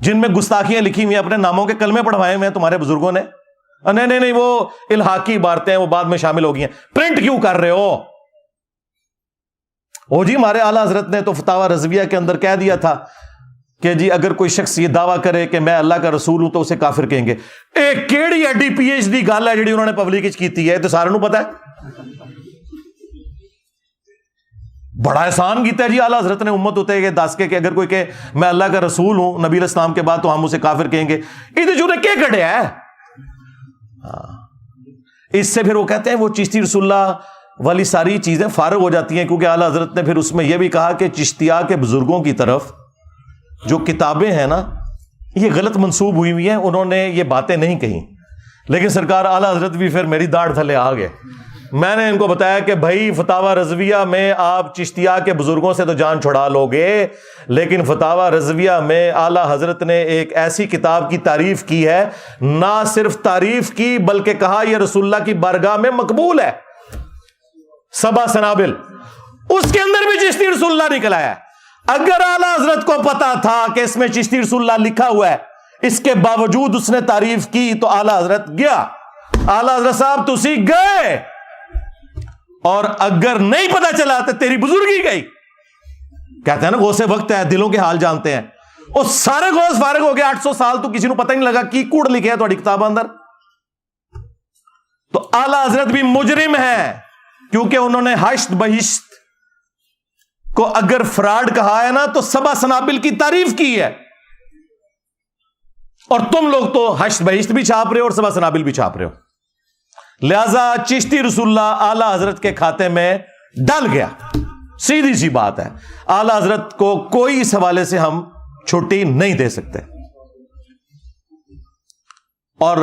جن میں گستاخیاں لکھی ہوئی ہیں, اپنے ناموں کے کلمے پڑھوائے ہوئے ہیں تمہارے بزرگوں نے. نہیں وہ الحاقی عبارتیں وہ بعد میں شامل ہو گئی ہیں. پرنٹ کیوں کر رہے ہو؟ او جی ہمارے اعلیٰ حضرت نے تو فتاوی رضویہ کے اندر کہہ دیا تھا کہ جی اگر کوئی شخص یہ دعویٰ کرے کہ میں اللہ کا رسول ہوں تو اسے کافر کہیں گے. ایک کیڑی ایڈی پی ایچ ڈی گل ہے جی انہوں نے پبلک کی ہے, تو سارے نوں پتا ہے. بڑا احسان کیتا ہے جی اعلیٰ حضرت نے امت ہوتے کہ دس کے کہ اگر کوئی کہ میں اللہ کا رسول ہوں نبی علیہ السلام کے بعد تو ہم اسے کافر کہیں گے. ادھر جو نے کیا کڑیا ہے. اس سے پھر وہ کہتے ہیں وہ چشتی رسول اللہ والی ساری چیزیں فارغ ہو جاتی ہیں, کیونکہ اعلیٰ حضرت نے پھر اس میں یہ بھی کہا کہ چشتیہ کے بزرگوں کی طرف جو کتابیں ہیں نا یہ غلط منسوب ہوئی ہوئی ہیں, انہوں نے یہ باتیں نہیں کہیں. لیکن سرکار اعلیٰ حضرت بھی پھر میری داڑھ تھلے آ گئے. میں نے ان کو بتایا کہ بھائی فتاوی رضویہ میں آپ چشتیہ کے بزرگوں سے تو جان چھڑا لو گے, لیکن فتاوی رضویہ میں اعلیٰ حضرت نے ایک ایسی کتاب کی تعریف کی ہے, نہ صرف تعریف کی بلکہ کہا یہ رسول اللہ کی بارگاہ میں مقبول ہے, سبع سنابل, اس کے اندر بھی چشتی رسول اللہ نکل آیا ہے. اگر اعلیٰ حضرت کو پتا تھا کہ اس میں چشتی رسول اللہ لکھا ہوا ہے, اس کے باوجود اس نے تعریف کی تو اعلیٰ حضرت گیا. اعلیٰ حضرت صاحب تسی گئے, اور اگر نہیں پتا چلا تو تیری بزرگی گئی. کہتے ہیں نا غوث وقت ہے, دلوں کے حال جانتے ہیں. وہ سارے غوث فارغ ہو گئے 800 سال تو کسی نے پتہ ہی نہیں لگا کی کوڑ لکھے ہے تھوڑی کتاب اندر. تو اعلیٰ حضرت بھی مجرم ہے, کیونکہ انہوں نے حشت بہشت کو اگر فراڈ کہا ہے نا تو سبع سنابل کی تعریف کی ہے, اور تم لوگ تو حشت بہشت بھی چھاپ رہے ہو اور سبع سنابل بھی چھاپ رہے ہو. لہذا چشتی رسول اللہ اعلیٰ حضرت کے کھاتے میں ڈل گیا. سیدھی سی بات ہے, اعلیٰ حضرت کو کوئی اس حوالے سے ہم چھٹی نہیں دے سکتے. اور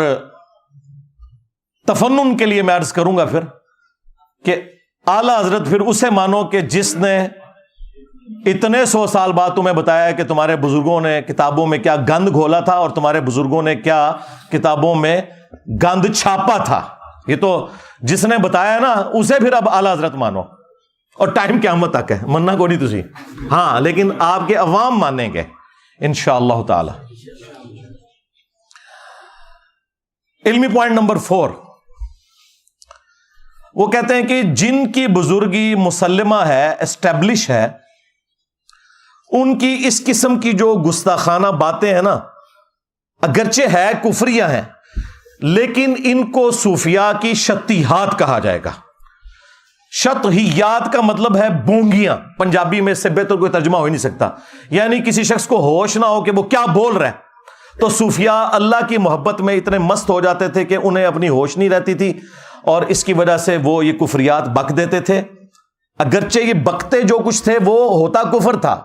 تفنن کے لیے میں عرض کروں گا پھر کہ اعلیٰ حضرت پھر اسے مانو کہ جس نے اتنے 100 سال بعد تمہیں بتایا کہ تمہارے بزرگوں نے کتابوں میں کیا گند گھولا تھا اور تمہارے بزرگوں نے کیا کتابوں میں گند چھاپا تھا. یہ تو جس نے بتایا نا اسے پھر اب اعلیٰ حضرت مانو, اور ٹائم قیامت تک ہے, مننا کو نہیں تسی, ہاں لیکن آپ کے عوام مانیں گے انشاءاللہ تعالی. علمی پوائنٹ نمبر 4, وہ کہتے ہیں کہ جن کی بزرگی مسلمہ ہے, اسٹیبلش ہے, ان کی اس قسم کی جو گستاخانہ باتیں ہیں نا اگرچہ ہے کفریہ ہیں, لیکن ان کو صوفیاء کی شتیہات کہا جائے گا. شتہیات کا مطلب ہے بونگیاں, پنجابی میں اس سے بہتر کوئی ترجمہ ہو ہی نہیں سکتا, یعنی کسی شخص کو ہوش نہ ہو کہ وہ کیا بول رہا ہے. تو صوفیاء اللہ کی محبت میں اتنے مست ہو جاتے تھے کہ انہیں اپنی ہوش نہیں رہتی تھی, اور اس کی وجہ سے وہ یہ کفریات بک دیتے تھے. اگرچہ یہ بکتے جو کچھ تھے وہ ہوتا کفر تھا,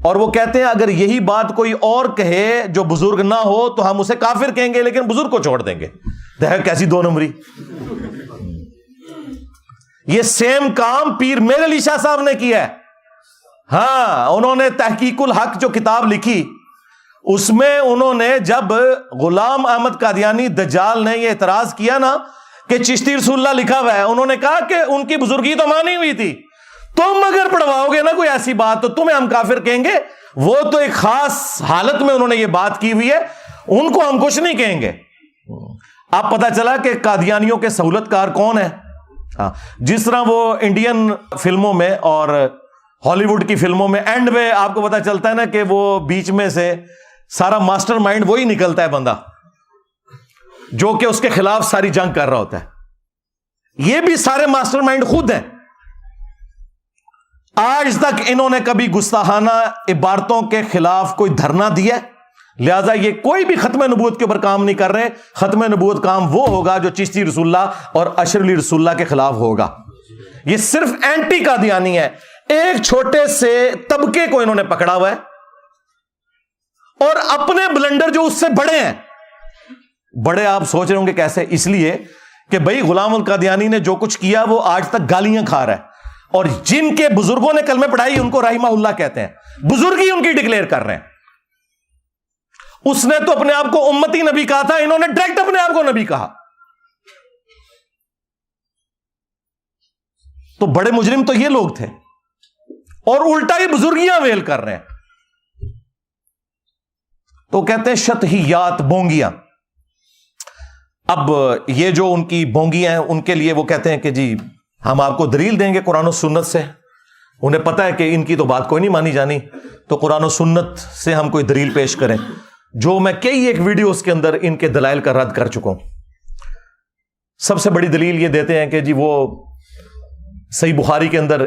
اور وہ کہتے ہیں اگر یہی بات کوئی اور کہے جو بزرگ نہ ہو تو ہم اسے کافر کہیں گے, لیکن بزرگ کو چھوڑ دیں گے. دیکھ کیسی 2 نمبری. یہ سیم کام پیر میر علی شاہ صاحب نے کیا ہے. ہاں, انہوں نے تحقیق الحق جو کتاب لکھی, اس میں انہوں نے جب غلام احمد قادیانی دجال نے یہ اعتراض کیا نا کہ چشتی رسول اللہ لکھا ہوا ہے, انہوں نے کہا کہ ان کی بزرگی تو مانی ہوئی تھی, تم اگر پڑھواؤ گے نا کوئی ایسی بات تو تمہیں ہم کافر کہیں گے. وہ تو ایک خاص حالت میں انہوں نے یہ بات کی ہوئی ہے, ان کو ہم کچھ نہیں کہیں گے. اب پتا چلا کہ قادیانیوں کے سہولت کار کون ہے. جس طرح وہ انڈین فلموں میں اور ہالی ووڈ کی فلموں میں اینڈ میں آپ کو پتا چلتا ہے نا کہ وہ بیچ میں سے سارا ماسٹر مائنڈ وہی نکلتا ہے بندہ جو کہ اس کے خلاف ساری جنگ کر رہا ہوتا ہے. یہ بھی سارے ماسٹر مائنڈ خود ہیں. آج تک انہوں نے کبھی گستاخانہ عبارتوں کے خلاف کوئی دھرنا دیا, لہذا یہ کوئی بھی ختم نبوت کے اوپر کام نہیں کر رہے. ختم نبوت کام وہ ہوگا جو چشتی رسول اللہ اور اشر علی رسول اللہ کے خلاف ہوگا. یہ صرف اینٹی قادیانی ہے. ایک چھوٹے سے طبقے کو انہوں نے پکڑا ہوا ہے, اور اپنے بلنڈر جو اس سے بڑے ہیں, بڑے آپ سوچ رہے ہوں گے کیسے, اس لیے کہ بھائی غلام القادیانی نے جو کچھ کیا وہ آج تک گالیاں کھا رہا ہے, اور جن کے بزرگوں نے کلمے پڑھائی ان کو رحمہ اللہ کہتے ہیں, بزرگی ان کی ڈکلیئر کر رہے ہیں. اس نے تو اپنے آپ کو امتی نبی کہا تھا, انہوں نے ڈائریکٹ اپنے آپ کو نبی کہا. تو بڑے مجرم تو یہ لوگ تھے, اور الٹا ہی بزرگیاں ویل کر رہے ہیں. تو کہتے ہیں شتہیات, بونگیاں. اب یہ جو ان کی بونگیاں ہیں ان کے لیے وہ کہتے ہیں کہ جی ہم آپ کو دلیل دیں گے قرآن و سنت سے. انہیں پتا ہے کہ ان کی تو بات کوئی نہیں مانی جانی, تو قرآن و سنت سے ہم کوئی دلیل پیش کریں, جو میں کئی ایک ویڈیوز کے اندر ان کے دلائل کا رد کر چکا ہوں. سب سے بڑی دلیل یہ دیتے ہیں کہ جی وہ صحیح بخاری کے اندر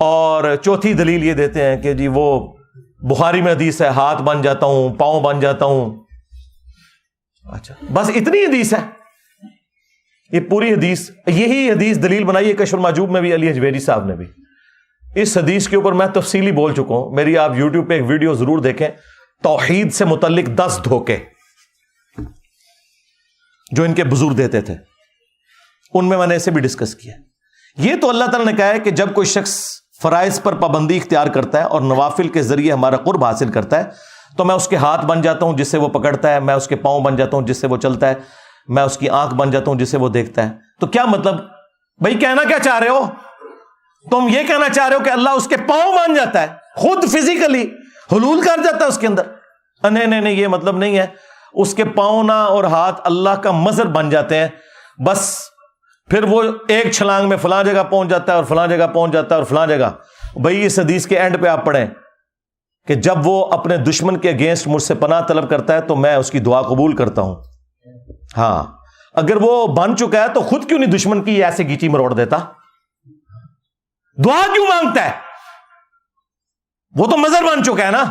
اور چوتھی دلیل یہ دیتے ہیں کہ جی وہ بخاری میں حدیث ہے ہاتھ بن جاتا ہوں پاؤں بن جاتا ہوں. اچھا بس اتنی حدیث ہے؟ یہ پوری حدیث, یہی حدیث دلیل بنائی ہے کشف المحجوب میں بھی علی حجویری صاحب نے بھی. اس حدیث کے اوپر میں تفصیلی بول چکا ہوں, میری آپ یوٹیوب پہ ایک ویڈیو ضرور دیکھیں, توحید سے متعلق 10 دھوکے جو ان کے بزرگ دیتے تھے, ان میں نے اسے بھی ڈسکس کیا. یہ تو اللہ تعالیٰ نے کہا ہے کہ جب کوئی شخص فرائض پر پابندی اختیار کرتا ہے اور نوافل کے ذریعے ہمارا قرب حاصل کرتا ہے تو میں اس کے ہاتھ بن جاتا ہوں جس سے وہ پکڑتا ہے, میں اس کے پاؤں بن جاتا ہوں جس سے وہ چلتا ہے, میں اس کی آنکھ بن جاتا ہوں جس سے وہ دیکھتا ہے. تو کیا مطلب بھائی, کہنا کیا چاہ رہے ہو تم؟ یہ کہنا چاہ رہے ہو کہ اللہ اس کے پاؤں بن جاتا ہے, خود فزیکلی حلول کر جاتا ہے اس کے اندر؟ نہیں, یہ مطلب نہیں ہے. اس کے پاؤں نہ اور ہاتھ اللہ کا مظہر بن جاتے ہیں, بس پھر وہ ایک چھلانگ میں فلاں جگہ پہنچ جاتا ہے اور فلاں جگہ پہنچ جاتا ہے اور فلاں جگہ. بھائی اس حدیث کے اینڈ پہ آپ پڑھیں کہ جب وہ اپنے دشمن کے اگینسٹ مجھ سے پناہ طلب کرتا ہے تو میں اس کی دعا قبول کرتا ہوں. ہاں, اگر وہ بن چکا ہے تو خود کیوں نہیں دشمن کی ایسے گیچی مروڑ دیتا؟ دعا کیوں مانگتا ہے؟ وہ تو مظہر بن چکا ہے نا.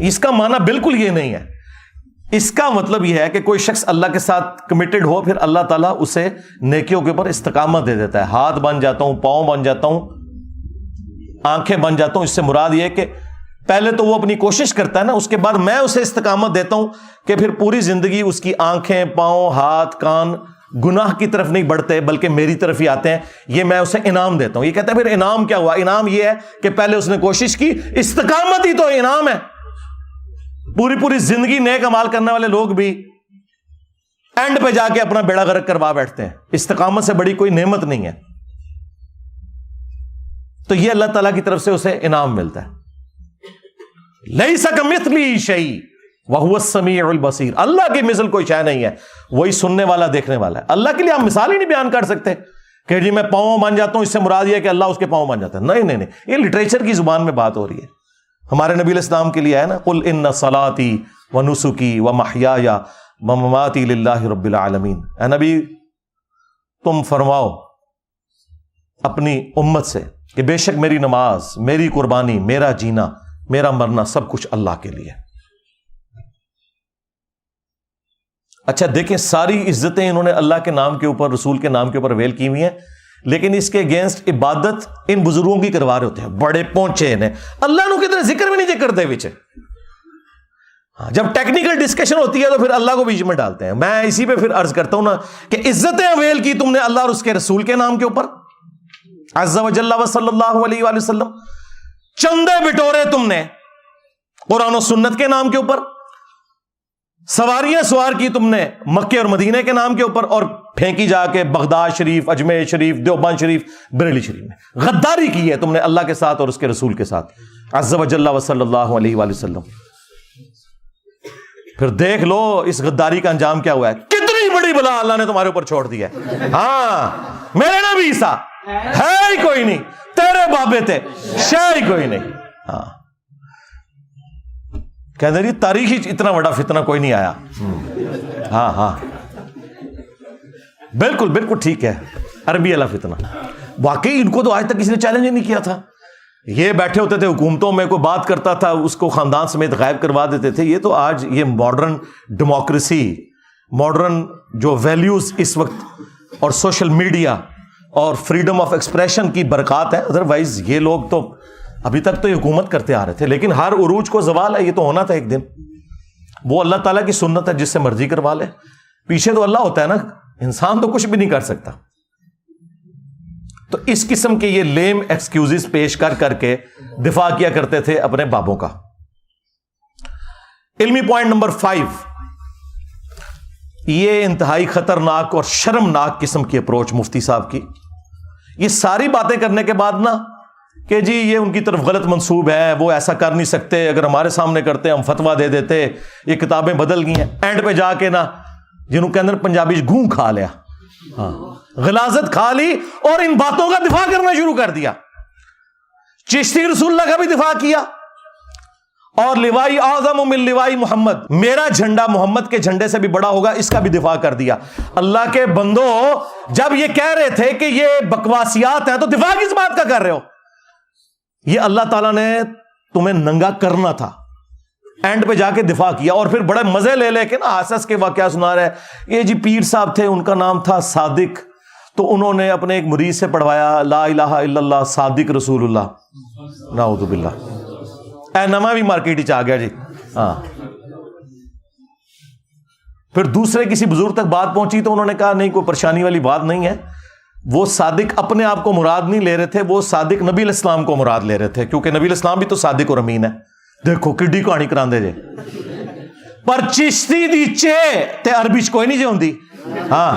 اس کا معنی بالکل یہ نہیں ہے. اس کا مطلب یہ ہے کہ کوئی شخص اللہ کے ساتھ کمیٹڈ ہو, پھر اللہ تعالیٰ اسے نیکیوں کے اوپر استقامت دے دیتا ہے. ہاتھ بن جاتا ہوں, پاؤں بن جاتا ہوں, آنکھیں بن جاتا ہوں, اس سے مراد یہ ہے کہ پہلے تو وہ اپنی کوشش کرتا ہے نا, اس کے بعد میں اسے استقامت دیتا ہوں کہ پھر پوری زندگی اس کی آنکھیں, پاؤں, ہاتھ, کان گناہ کی طرف نہیں بڑھتے بلکہ میری طرف ہی آتے ہیں. یہ میں اسے انعام دیتا ہوں. یہ کہتا ہے پھر انعام کیا ہوا؟ انعام یہ ہے کہ پہلے اس نے کوشش کی, استقامت ہی تو انعام ہے. پوری زندگی نیک عمال کرنے والے لوگ بھی اینڈ پہ جا کے اپنا بیڑا غرق کروا بیٹھتے ہیں. استقامت سے بڑی کوئی نعمت نہیں ہے. تو یہ اللہ تعالیٰ کی طرف سے اسے انعام ملتا ہے. لیس کمثلہ شیء وہو السمیع البصیر. اللہ کی مثل کوئی شے نہیں ہے, وہی سننے والا دیکھنے والا ہے. اللہ کے لیے ہم مثال ہی نہیں بیان کر سکتے کہ جی میں پاؤں بن جاتا ہوں, اس سے مراد یہ ہے کہ اللہ اس کے پاؤں بن جاتا ہے. نہیں, یہ لٹریچر کی زبان میں بات ہو رہی ہے. ہمارے نبی علیہ السلام کے لیے ہے نا, قل ان صلاتی ونسکی ومحیای ومماتی للہ رب العالمین. اے نبی تم فرماؤ اپنی امت سے کہ بے شک میری نماز, میری قربانی, میرا جینا, میرا مرنا سب کچھ اللہ کے لیے. اچھا دیکھیں, ساری عزتیں انہوں نے اللہ کے نام کے اوپر, رسول کے نام کے اوپر ویل کی ہوئی ہیں, لیکن اس کے اگینسٹ عبادت ان بزرگوں کی کروا رہے ہوتے ہیں. بڑے پہنچے نے اللہ نو کتنے ذکر بھی نہیں کرتے بچے. جب ٹیکنیکل ڈسکشن ہوتی ہے تو پھر اللہ کو بیچ میں ڈالتے ہیں. میں اسی پہ پھر عرض کرتا ہوں نا کہ عزتیں اویل کی تم نے اللہ اور اس کے رسول کے نام کے اوپر, عز و جل و صلی اللہ علیہ وآلہ وسلم. چندے بٹورے تم نے قرآن و سنت کے نام کے اوپر, سواریاں سوار کی تم نے مکے اور مدینے کے نام کے اوپر, اور پھینکی جا کے بغداد شریف, اجمیر شریف, دیوبند شریف, بریلی شریف میں. غداری کی ہے تم نے اللہ کے ساتھ اور اس کے رسول کے ساتھ, عز و جل و صلی اللہ علیہ وآلہ وسلم. پھر دیکھ لو اس غداری کا انجام کیا ہوا ہے. کتنی بڑی بلا اللہ نے تمہارے اوپر چھوڑ دی ہے. ہاں, میرے نبی عیسیٰ ہے ہی کوئی نہیں, تیرے بابے تھے شے ہی کوئی نہیں. ہاں, کہتے ہیں تاریخ ہی اتنا بڑا فتنہ کوئی نہیں آیا. ہاں بالکل ٹھیک ہے, عربی والا فتنہ. واقعی ان کو تو آج تک کسی نے چیلنج ہی نہیں کیا تھا. یہ بیٹھے ہوتے تھے حکومتوں میں, کوئی بات کرتا تھا اس کو خاندان سمیت غائب کروا دیتے تھے. یہ تو آج یہ ماڈرن ڈیموکریسی, ماڈرن جو ویلیوز اس وقت اور سوشل میڈیا اور فریڈم آف ایکسپریشن کی برکات ہے. ادروائز یہ لوگ تو ابھی تک تو یہ حکومت کرتے آ رہے تھے, لیکن ہر عروج کو زوال ہے. یہ تو ہونا تھا ایک دن. وہ اللہ تعالیٰ کی سنت ہے, جس سے مرضی کروا لے. پیچھے تو اللہ ہوتا ہے نا, انسان تو کچھ بھی نہیں کر سکتا. تو اس قسم کے یہ لیم ایکسکیوزز پیش کر کے دفاع کیا کرتے تھے اپنے بابوں کا. علمی پوائنٹ نمبر 5, یہ انتہائی خطرناک اور شرمناک قسم کی اپروچ مفتی صاحب کی. یہ ساری باتیں کرنے کے بعد نا کہ جی یہ ان کی طرف غلط منسوب ہے, وہ ایسا کر نہیں سکتے, اگر ہمارے سامنے کرتے ہم فتویٰ دے دیتے, یہ کتابیں بدل گئی ہیں. اینڈ پہ جا کے نا جنہوں کے اندر پنجابی گھوں کھا لیا, ہاں غلاظت کھا لی, اور ان باتوں کا دفاع کرنا شروع کر دیا. چشتی رسول اللہ کا بھی دفاع کیا, اور لیوائی اعظم من لیوائی محمد, میرا جھنڈا محمد کے جھنڈے سے بھی بڑا ہوگا, اس کا بھی دفاع کر دیا. اللہ کے بندو, جب یہ کہہ رہے تھے کہ یہ بکواسیات ہیں تو دفاع کس بات کا کر رہے ہو؟ یہ اللہ تعالیٰ نے تمہیں ننگا کرنا تھا, اینڈ پہ جا کے دفاع کیا. اور پھر بڑے مزے لے لے کے نا حسس کے واقعہ سنا رہے. یہ جی پیر صاحب تھے, ان کا نام تھا صادق, تو انہوں نے اپنے ایک مرید سے پڑھوایا لا الہ الا اللہ صادق رسول اللہ, نعوذ باللہ. اے نما بھی مارکیٹ آ گیا جی. ہاں, پھر دوسرے کسی بزرگ تک بات پہنچی تو انہوں نے کہا نہیں, کوئی پریشانی والی بات نہیں ہے. وہ صادق اپنے آپ کو مراد نہیں لے رہے تھے, وہ صادق نبی علیہ السلام کو مراد لے رہے تھے, کیونکہ نبی علیہ السلام بھی تو صادق اور امین ہے. دیکھو کڈی کہانی کرا دے جے. پر چشتی دی چے تے عربی چ کوئی نہیں جی ہوندی. ہاں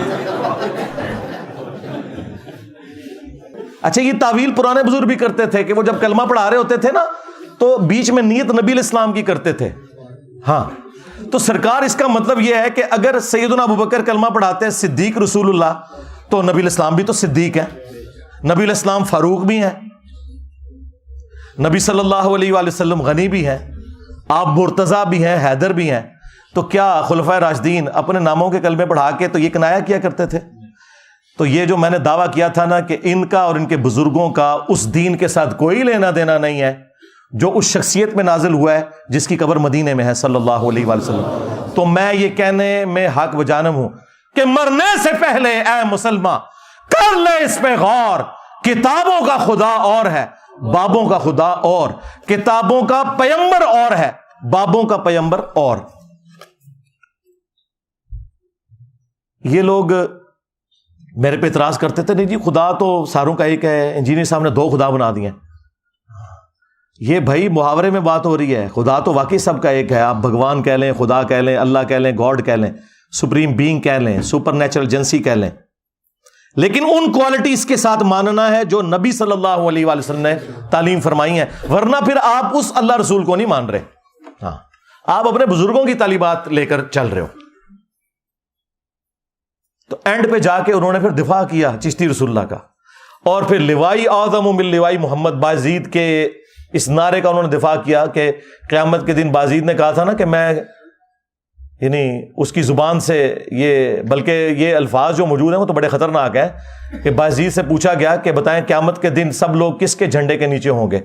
اچھا, یہ تعویل پرانے بزرگ بھی کرتے تھے کہ وہ جب کلمہ پڑھا رہے ہوتے تھے نا تو بیچ میں نیت نبی علیہ السلام کی کرتے تھے. ہاں, تو سرکار اس کا مطلب یہ ہے کہ اگر سیدنا ابوبکر کلمہ پڑھاتے ہیں صدیق رسول اللہ, تو نبی علیہ السلام بھی تو صدیق ہیں, نبی علیہ السلام فاروق بھی ہیں, نبی صلی اللہ علیہ وآلہ وسلم غنی بھی ہیں, آپ مرتضیٰ بھی ہیں, حیدر بھی ہیں. تو کیا خلفائے راشدین اپنے ناموں کے کلمے پڑھا کے تو یہ کنایا کیا کرتے تھے؟ تو یہ جو میں نے دعویٰ کیا تھا نا کہ ان کا اور ان کے بزرگوں کا اس دین کے ساتھ کوئی لینا دینا نہیں ہے جو اس شخصیت میں نازل ہوا ہے جس کی قبر مدینے میں ہے صلی اللہ علیہ وآلہ وسلم. تو میں یہ کہنے میں حق بجانب ہوں کہ مرنے سے پہلے اے مسلمان کر لے اس پہ غور. کتابوں کا خدا اور ہے, بابوں کا خدا اور. کتابوں کا پیمبر اور ہے, بابوں کا پیمبر اور. یہ لوگ میرے پہ اعتراض کرتے تھے نہیں جی خدا تو ساروں کا ایک ہے, انجینئر صاحب نے 2 خدا بنا دیے. یہ بھائی محاورے میں بات ہو رہی ہے, خدا تو واقعی سب کا ایک ہے. آپ بھگوان کہہ لیں, خدا کہہ لیں, اللہ کہہ لیں, گاڈ کہہ لیں, سپریم بینگ کہہ لیں, سپر نیچرل ایجنسی کہہ لیں, لیکن ان کوالٹیز کے ساتھ ماننا ہے جو نبی صلی اللہ علیہ وآلہ وسلم نے تعلیم فرمائی ہیں, ورنہ پھر آپ اس اللہ رسول کو نہیں مان رہے. ہاں, آپ اپنے بزرگوں کی تعلیمات لے کر چل رہے ہو. تو اینڈ پہ جا کے انہوں نے پھر دفاع کیا چشتی رسول اللہ کا, اور پھر لیوائی اعظم من لیوائی محمد, بازید کے اس نعرے کا انہوں نے دفاع کیا کہ قیامت کے دن بازید نے کہا تھا نا کہ میں, یعنی اس کی زبان سے یہ, بلکہ یہ الفاظ جو موجود ہیں وہ تو بڑے خطرناک ہیں کہ بازید سے پوچھا گیا کہ بتائیں قیامت کے دن سب لوگ کس کے جھنڈے کے نیچے ہوں گے؟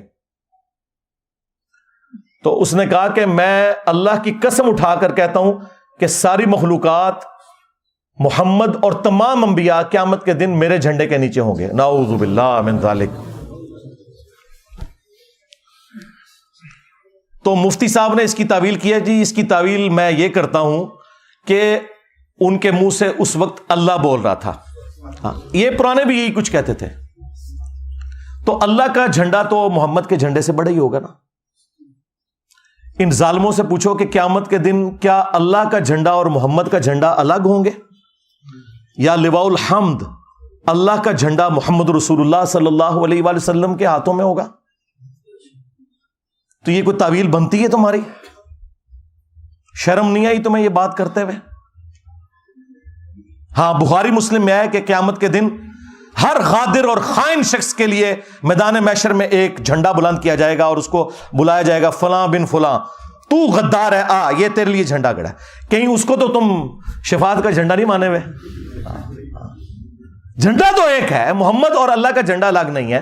تو اس نے کہا کہ میں اللہ کی قسم اٹھا کر کہتا ہوں کہ ساری مخلوقات, محمد اور تمام انبیاء قیامت کے دن میرے جھنڈے کے نیچے ہوں گے. نعوذ باللہ من ذالک. تو مفتی صاحب نے اس کی تعویل کیا جی, اس کی تعویل میں یہ کرتا ہوں کہ ان کے منہ سے اس وقت اللہ بول رہا تھا. ہاں, یہ پرانے بھی یہی کچھ کہتے تھے. تو اللہ کا جھنڈا تو محمد کے جھنڈے سے بڑا ہی ہوگا نا. ان ظالموں سے پوچھو کہ قیامت کے دن کیا اللہ کا جھنڈا اور محمد کا جھنڈا الگ ہوں گے, یا لواء الحمد اللہ کا جھنڈا محمد رسول اللہ صلی اللہ علیہ وآلہ وسلم کے ہاتھوں میں ہوگا؟ تو یہ کوئی تعویل بنتی ہے تمہاری؟ شرم نہیں آئی تمہیں یہ بات کرتے ہوئے؟ ہاں, بخاری مسلم میں ہے کہ قیامت کے دن ہر غادر اور خائن شخص کے لیے میدان محشر میں ایک جھنڈا بلند کیا جائے گا اور اس کو بلایا جائے گا فلاں بن فلاں, تو غدار ہے, آ یہ تیرے لیے جھنڈا گڑا ہے. کہیں اس کو تو تم شفاعت کا جھنڈا نہیں مانے ہوئے؟ جھنڈا تو ایک ہے, محمد اور اللہ کا جھنڈا الگ نہیں ہے.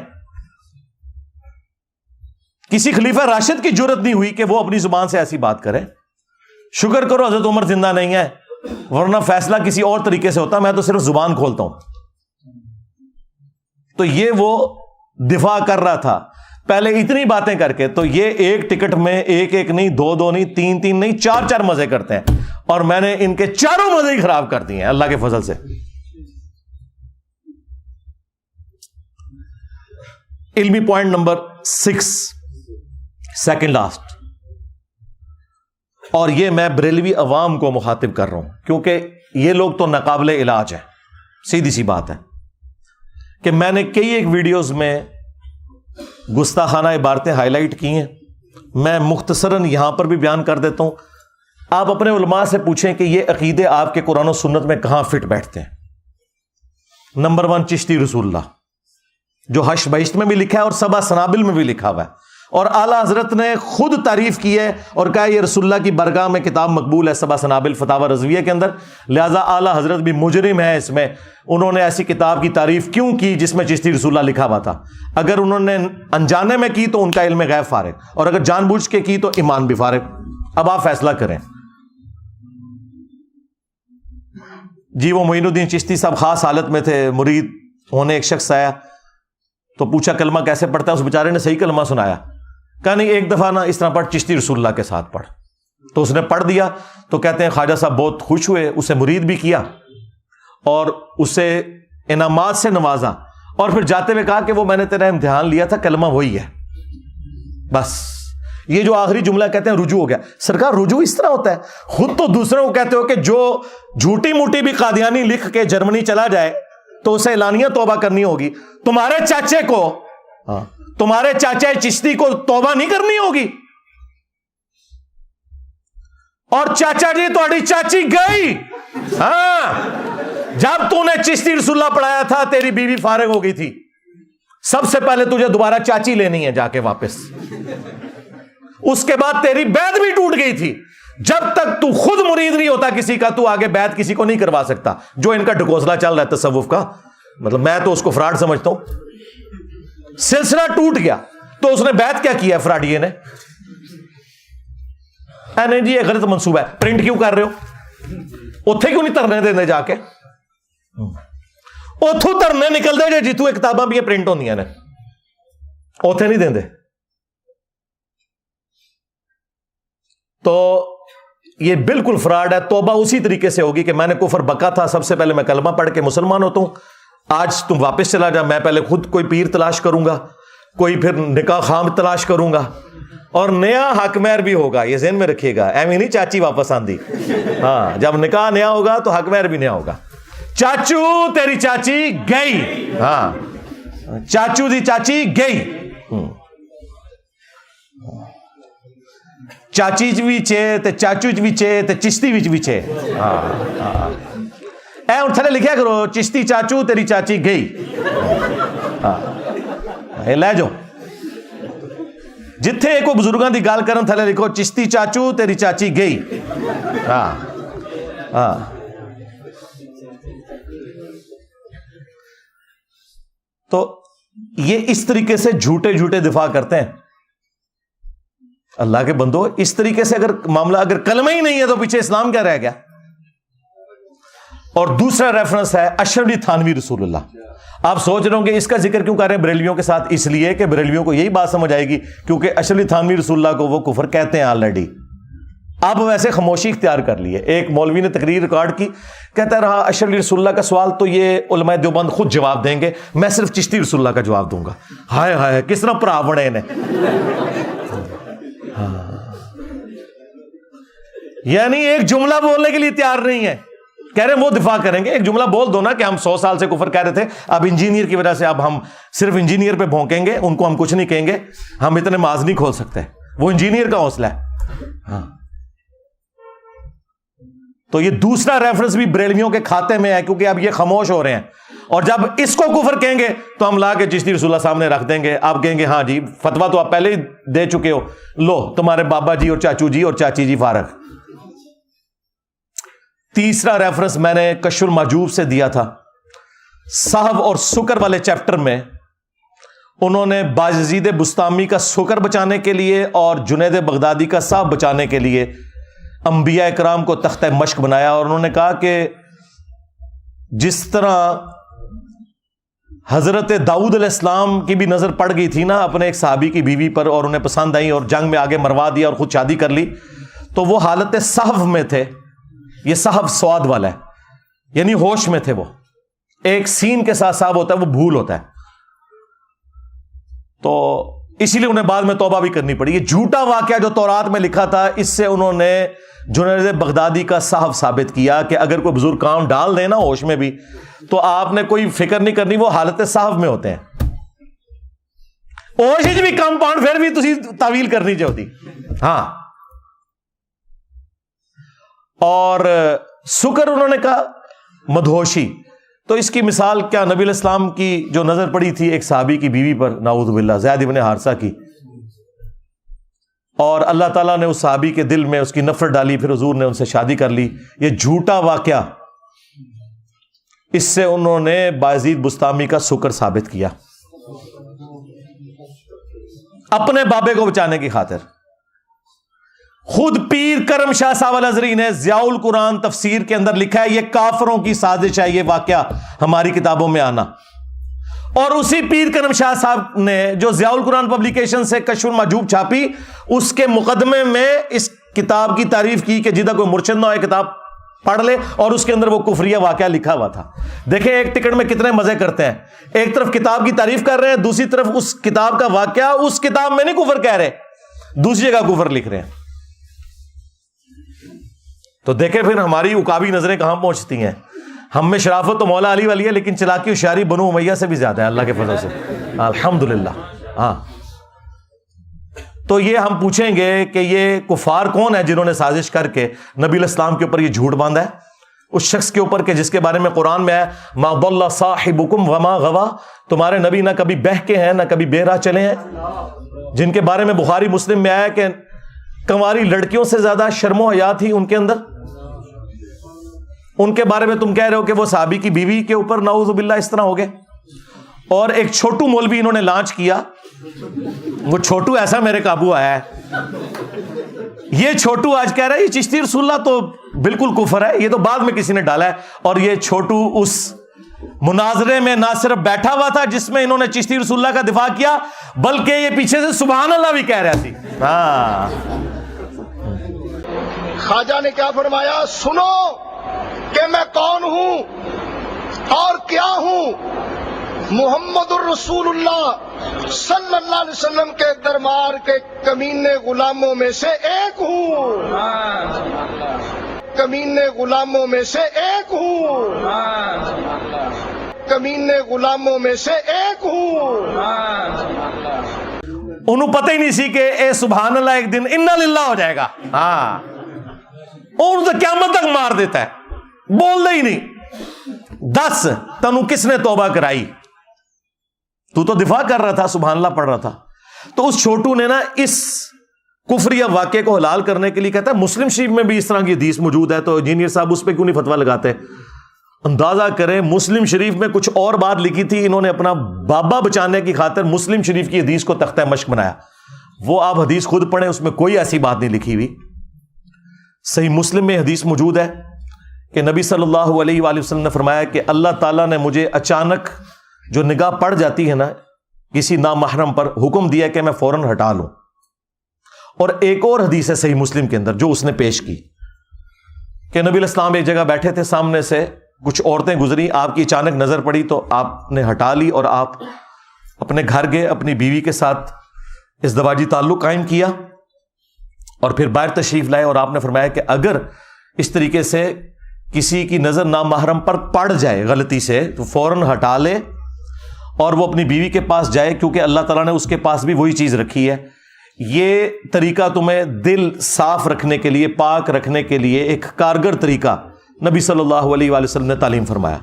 کسی خلیفہ راشد کی جرت نہیں ہوئی کہ وہ اپنی زبان سے ایسی بات کرے. شکر کرو حضرت عمر زندہ نہیں ہے, ورنہ فیصلہ کسی اور طریقے سے ہوتا. میں تو صرف زبان کھولتا ہوں. تو یہ وہ دفاع کر رہا تھا پہلے اتنی باتیں کر کے. تو یہ ایک ٹکٹ میں ایک نہیں, 2 نہیں, 3 نہیں, 4 مزے کرتے ہیں, اور میں نے ان کے چاروں مزے ہی خراب کر دیے ہیں اللہ کے فضل سے. علمی پوائنٹ نمبر 6, سیکنڈ لاسٹ, اور یہ میں بریلوی عوام کو مخاطب کر رہا ہوں کیونکہ یہ لوگ تو ناقابل علاج ہیں. سیدھی سی بات ہے کہ میں نے کئی ایک ویڈیوز میں گستاخانہ عبارتیں ہائی لائٹ کی ہیں. میں مختصراً یہاں پر بھی بیان کر دیتا ہوں. آپ اپنے علماء سے پوچھیں کہ یہ عقیدے آپ کے قرآن و سنت میں کہاں فٹ بیٹھتے ہیں. نمبر 1 چشتی رسول اللہ, جو حشر بہشت میں بھی لکھا ہے اور سبع سنابل میں بھی لکھا ہوا ہے, اور اعلیٰ حضرت نے خود تعریف کی ہے اور کہا یہ رسول اللہ کی برگاہ میں کتاب مقبول ہے سبع سنابل فتاوی رضویہ کے اندر، لہذا اعلیٰ حضرت بھی مجرم ہے اس میں، انہوں نے ایسی کتاب کی تعریف کیوں کی جس میں چشتی رسول اللہ لکھا ہوا تھا؟ اگر انہوں نے انجانے میں کی تو ان کا علم غیب فارغ، اور اگر جان بوجھ کے کی تو ایمان بھی فارغ۔ اب آپ فیصلہ کریں۔ جی وہ معین الدین چشتی صاحب خاص حالت میں تھے، مرید ہونے ایک شخص آیا تو پوچھا کلمہ کیسے پڑھتا ہے؟ اس بیچارے نے صحیح کلمہ سنایا، کہا نہیں ایک دفعہ نا اس طرح پڑھ، چشتی رسول اللہ کے ساتھ پڑھ۔ تو اس نے پڑھ دیا، تو کہتے ہیں خواجہ صاحب بہت خوش ہوئے، اسے مرید بھی کیا اور اسے انعامات سے نوازا، اور پھر جاتے ہوئے کہا کہ وہ میں نے تیرا امتحان لیا تھا، کلمہ وہی ہے بس۔ یہ جو آخری جملہ کہتے ہیں رجوع ہو گیا۔ سرکار رجوع اس طرح ہوتا ہے؟ خود تو دوسروں کو کہتے ہو کہ جو جھوٹی موٹی بھی قادیانی لکھ کے جرمنی چلا جائے تو اسے اعلانیہ توبہ کرنی ہوگی، تمہارے چاچے کو، تمہارے چاچے چشتی کو توبہ نہیں کرنی ہوگی؟ اور چاچا جی تھوڑی چاچی گئی، ہاں جب تو نے چشتی رسول اللہ پڑھایا تھا تیری بیوی فارغ ہو گئی تھی، سب سے پہلے تجھے دوبارہ چاچی لینی ہے جا کے واپس، اس کے بعد تیری بیعت بھی ٹوٹ گئی تھی۔ جب تک تو خود مرید نہیں ہوتا کسی کا تو آگے بیعت کسی کو نہیں کروا سکتا۔ جو ان کا ڈھکوسلا چل رہا ہے تصوف کا، مطلب میں تو اس کو فراڈ سمجھتا ہوں۔ سلسلہ ٹوٹ گیا تو اس نے بیعت کیا کیا ہے فراڈیے نے؟ نہیں جی یہ غلط منصوبہ ہے، پرنٹ کیوں کر رہے ہو؟ اتھے کیوں نہیں ترنے دیندے جا کے؟ اتھوں ترنے نکل دے جے جیتوں کتاباں بھی پرنٹ ہوندیاں نے، اتھے نہیں دیندے۔ تو یہ بالکل فراڈ ہے۔ توبہ اسی طریقے سے ہوگی کہ میں نے کفر بکا تھا، سب سے پہلے میں کلمہ پڑھ کے مسلمان ہوتا ہوں، آج تم واپس چلا جا، میں پہلے خود کوئی پیر تلاش کروں گا، کوئی پھر نکاح خام تلاش کروں گا، اور نیا حق مہر بھی ہوگا، یہ ذہن میں رکھیے گا، ایویں نہیں چاچی واپس آندی، ہاں جب نکاح نیا ہوگا تو حق مہر بھی نیا ہوگا۔ چاچو تیری چاچی گئی، ہاں چاچو دی چاچی گئی، چاچی بھی چے تے چاچو بھی چے تے چشتی بھی چے، اے ہن تھلے لکھیا کرو چشتی چاچو تیری چاچی گئی، اے لے جاؤ جتھے کوئی بزرگاں دی گل کرن تھلے لکھو چشتی چاچو تیری چاچی گئی۔ ہاں ہاں تو یہ اس طریقے سے جھوٹے جھوٹے دفاع کرتے ہیں۔ اللہ کے بندو اس طریقے سے اگر معاملہ، اگر کلمہ ہی نہیں ہے تو پیچھے اسلام کیا رہ گیا؟ اور دوسرا ریفرنس ہے اشرف علی تھانوی رسول اللہ۔ آپ سوچ رہے ہوں کہ اس کا ذکر کیوں کر رہے ہیں بریلویوں کے ساتھ؟ اس لیے کہ بریلویوں کو یہی بات سمجھ آئے گی کیونکہ اشرف علی تھانوی رسول اللہ کو وہ کفر کہتے ہیں آلریڈی۔ اب ویسے خاموشی اختیار کر لی ہے۔ ایک مولوی نے تقریر ریکارڈ کی، کہتا رہا اشرف علی رسول اللہ کا سوال تو یہ علماء دیوبند خود جواب دیں گے، میں صرف چشتی رسول اللہ کا جواب دوں گا۔ ہائے ہائے کس طرح پرا بنے نے، یعنی ایک جملہ بولنے کے لیے تیار نہیں ہے، کہہ رہے ہیں وہ دفاع کریں گے۔ ایک جملہ بول دو نا کہ ہم 100 سال سے کفر کہہ رہے تھے، اب انجینئر کی وجہ سے اب ہم صرف انجینئر پہ بھونکیں گے، ان کو ہم کچھ نہیں کہیں گے، ہم اتنے ماز نہیں کھول سکتے، وہ انجینئر کا حوصلہ ہے۔ ہاں تو یہ دوسرا ریفرنس بھی بریلویوں کے کھاتے میں ہے کیونکہ اب یہ خاموش ہو رہے ہیں، اور جب اس کو کفر کہیں گے تو ہم لا کے چشتی رسول اللہ سامنے رکھ دیں گے، آپ کہیں گے ہاں جی فتویٰ تو آپ پہلے ہی دے چکے ہو، لو تمہارے بابا جی اور چاچو جی اور چاچی جی فارغ۔ تیسرا ریفرنس میں نے کشف المحجوب سے دیا تھا، صحب اور سکر والے چیپٹر میں انہوں نے باجزید بستامی کا سکر بچانے کے لیے اور جنید بغدادی کا صحب بچانے کے لیے انبیاء کرام کو تختہ مشق بنایا، اور انہوں نے کہا کہ جس طرح حضرت داؤد علیہ السلام کی بھی نظر پڑ گئی تھی نا اپنے ایک صحابی کی بیوی پر اور انہیں پسند آئی اور جنگ میں آگے مروا دیا اور خود شادی کر لی، تو وہ حالت صحف میں تھے۔ یہ صحف سواد والا ہے، یعنی ہوش میں تھے، وہ ایک سین کے ساتھ صاحب ہوتا ہے، وہ بھول ہوتا ہے، تو اسی لیے انہیں بعد میں توبہ بھی کرنی پڑی۔ یہ جھوٹا واقعہ جو تورات میں لکھا تھا، اس سے انہوں نے جنید بغدادی کا صحف ثابت کیا کہ اگر کوئی بزرگ کام ڈال دے نا ہوش میں بھی تو آپ نے کوئی فکر نہیں کرنی، وہ حالت صحف میں ہوتے ہیں۔ ہوش بھی کمپاؤنڈ پھر بھی تسی تعویل کرنی چاہتی، ہاں۔ اور سکر انہوں نے کہا مدہوشی، تو اس کی مثال کیا نبی علیہ السلام کی جو نظر پڑی تھی ایک صحابی کی بیوی پر، نعوذ باللہ، زید بن حارثہ کی، اور اللہ تعالیٰ نے اس صحابی کے دل میں اس کی نفرت ڈالی, پھر حضور نے ان سے شادی کر لی. یہ جھوٹا واقعہ, اس سے انہوں نے بایزید بستامی کا سکر ثابت کیا اپنے بابے کو بچانے کی خاطر. خود پیر کرم شاہ صاحب الازہری نے ضیاء القرآن تفسیر کے اندر لکھا ہے یہ کافروں کی سازش ہے یہ واقعہ ہماری کتابوں میں آنا. اور اسی پیر کرم شاہ صاحب نے جو ضیاء القرآن پبلیکیشن سے کشف المحجوب چھاپی, اس کے مقدمے میں اس کتاب کی تعریف کی کہ جدہ کوئی مرشد نہ ہوئے کتاب پڑھ لے, اور اس کے اندر وہ کفریہ واقعہ لکھا ہوا تھا. دیکھیں ایک ٹکٹ میں کتنے مزے کرتے ہیں, ایک طرف کتاب کی تعریف کر رہے ہیں, دوسری طرف اس کتاب کا واقعہ اس کتاب میں نہیں کفر کہہ رہے, دوسری جگہ کفر لکھ رہے ہیں. تو دیکھیں پھر ہماری عقابی نظریں کہاں پہنچتی ہیں. ہم میں شرافت تو مولا علی والی ہے, لیکن چلاکی ہوشیاری بنو امیہ سے بھی زیادہ ہے اللہ کے فضل سے, الحمدللہ. ہاں, تو یہ ہم پوچھیں گے کہ یہ کفار کون ہے جنہوں نے سازش کر کے نبی علیہ السلام کے اوپر یہ جھوٹ باندھا ہے, اس شخص کے اوپر کہ جس کے بارے میں قرآن میں ہے ما ضل صاحبکم وما غوا, تمہارے نبی نہ کبھی بہکے ہیں نہ کبھی بے راہ چلے ہیں, جن کے بارے میں بخاری مسلم میں آیا کہ کنواری لڑکیوں سے زیادہ شرم و حیا تھی ان کے اندر. ان کے بارے میں تم کہہ رہے ہو کہ وہ صحابی کی بیوی کے اوپر نعوذ باللہ اس طرح ہو گئے. اور ایک چھوٹو مولوی انہوں نے لانچ کیا, وہ چھوٹو ایسا میرے قابو آیا ہے, یہ چھوٹو آج کہہ رہا ہے یہ چشتی رسول اللہ تو بالکل کفر ہے, یہ تو بعد میں کسی نے ڈالا ہے. اور یہ چھوٹو اس مناظرے میں نہ صرف بیٹھا ہوا تھا جس میں انہوں نے چشتی رسول اللہ کا دفاع کیا, بلکہ یہ پیچھے سے سبحان اللہ بھی کہہ رہا تھی. ہاں,
خواجہ نے کیا فرمایا, سنو کہ میں کون ہوں اور کیا ہوں. محمد الرسول اللہ صلی اللہ علیہ وسلم کے دربار کے کمینے غلاموں میں سے ایک ہوں, کمینے غلاموں میں سے ایک ہوں, کمینے غلاموں میں سے ایک ہوں.
انہوں پتہ ہی نہیں سی کہ اے سبحان اللہ ایک دن انا للہ ہو جائے گا. ہاں, اور تو قیامت تک مار دیتا ہے, بول دے ہی نہیں. 10 تنو کس نے توبہ کرائی, تو دفاع کر رہا تھا, سبحان اللہ پڑھ رہا تھا. تو اس چھوٹو نے نا اس کفریہ واقعے کو حلال کرنے کے لیے کہتا ہے مسلم شریف میں بھی اس طرح کی حدیث موجود ہے, تو انجینئر صاحب اس پہ کیوں نہیں فتویٰ لگاتے. اندازہ کریں مسلم شریف میں کچھ اور بات لکھی تھی, انہوں نے اپنا بابا بچانے کی خاطر مسلم شریف کی حدیث کو تختہ مشق بنایا. وہ آپ حدیث خود پڑھیں, اس میں کوئی ایسی بات نہیں لکھی ہوئی. صحیح مسلم میں حدیث موجود ہے کہ نبی صلی اللہ علیہ وآلہ وسلم نے فرمایا کہ اللہ تعالیٰ نے مجھے اچانک جو نگاہ پڑ جاتی ہے نا کسی نامحرم پر, حکم دیا کہ میں فوراً ہٹا لوں. اور ایک اور حدیث ہے صحیح مسلم کے اندر جو اس نے پیش کی کہ نبی علیہ السلام ایک جگہ بیٹھے تھے, سامنے سے کچھ عورتیں گزری, آپ کی اچانک نظر پڑی تو آپ نے ہٹا لی اور آپ اپنے گھر گئے, اپنی بیوی کے ساتھ ازدواجی تعلق قائم کیا اور پھر باہر تشریف لائے. اور آپ نے فرمایا کہ اگر اس طریقے سے کسی کی نظر نامحرم پر پڑ جائے غلطی سے تو فوراً ہٹا لے اور وہ اپنی بیوی کے پاس جائے, کیونکہ اللہ تعالیٰ نے اس کے پاس بھی وہی چیز رکھی ہے. یہ طریقہ تمہیں دل صاف رکھنے کے لیے, پاک رکھنے کے لیے ایک کارگر طریقہ نبی صلی اللہ علیہ وآلہ وسلم نے تعلیم فرمایا.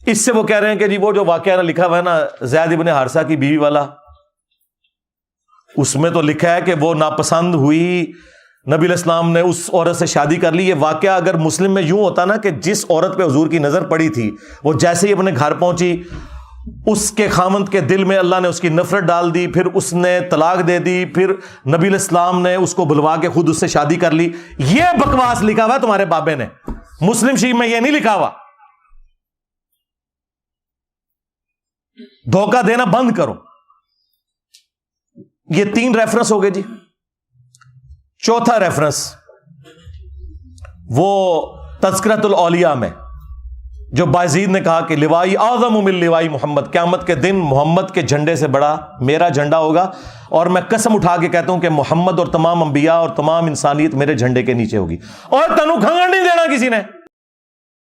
اس سے وہ کہہ رہے ہیں کہ جی وہ جو واقعہ لکھا ہوا ہے نا زید ابن حارثہ کی بیوی والا, اس میں تو لکھا ہے کہ وہ ناپسند ہوئی, نبی علیہ السلام نے اس عورت سے شادی کر لی. یہ واقعہ اگر مسلم میں یوں ہوتا نا کہ جس عورت پہ حضور کی نظر پڑی تھی وہ جیسے ہی اپنے گھر پہنچی, اس کے خامند کے دل میں اللہ نے اس کی نفرت ڈال دی, پھر اس نے طلاق دے دی, پھر نبی علیہ السلام نے اس کو بلوا کے خود اس سے شادی کر لی. یہ بکواس لکھا ہوا تمہارے بابے نے, مسلم شریف میں یہ نہیں لکھا ہوا. دھوکہ دینا بند کرو. یہ 3 ریفرنس ہو گئے جی. چوتھا ریفرنس وہ تذکرۃ الاولیاء میں جو بایزید نے کہا کہ لوائی اعظم من لوائی محمد, قیامت کے دن محمد کے جھنڈے سے بڑا میرا جھنڈا ہوگا, اور میں قسم اٹھا کے کہتا ہوں کہ محمد اور تمام انبیاء اور تمام انسانیت میرے جھنڈے کے نیچے ہوگی. اور تنو کھنگڑ نہیں دینا کسی نے.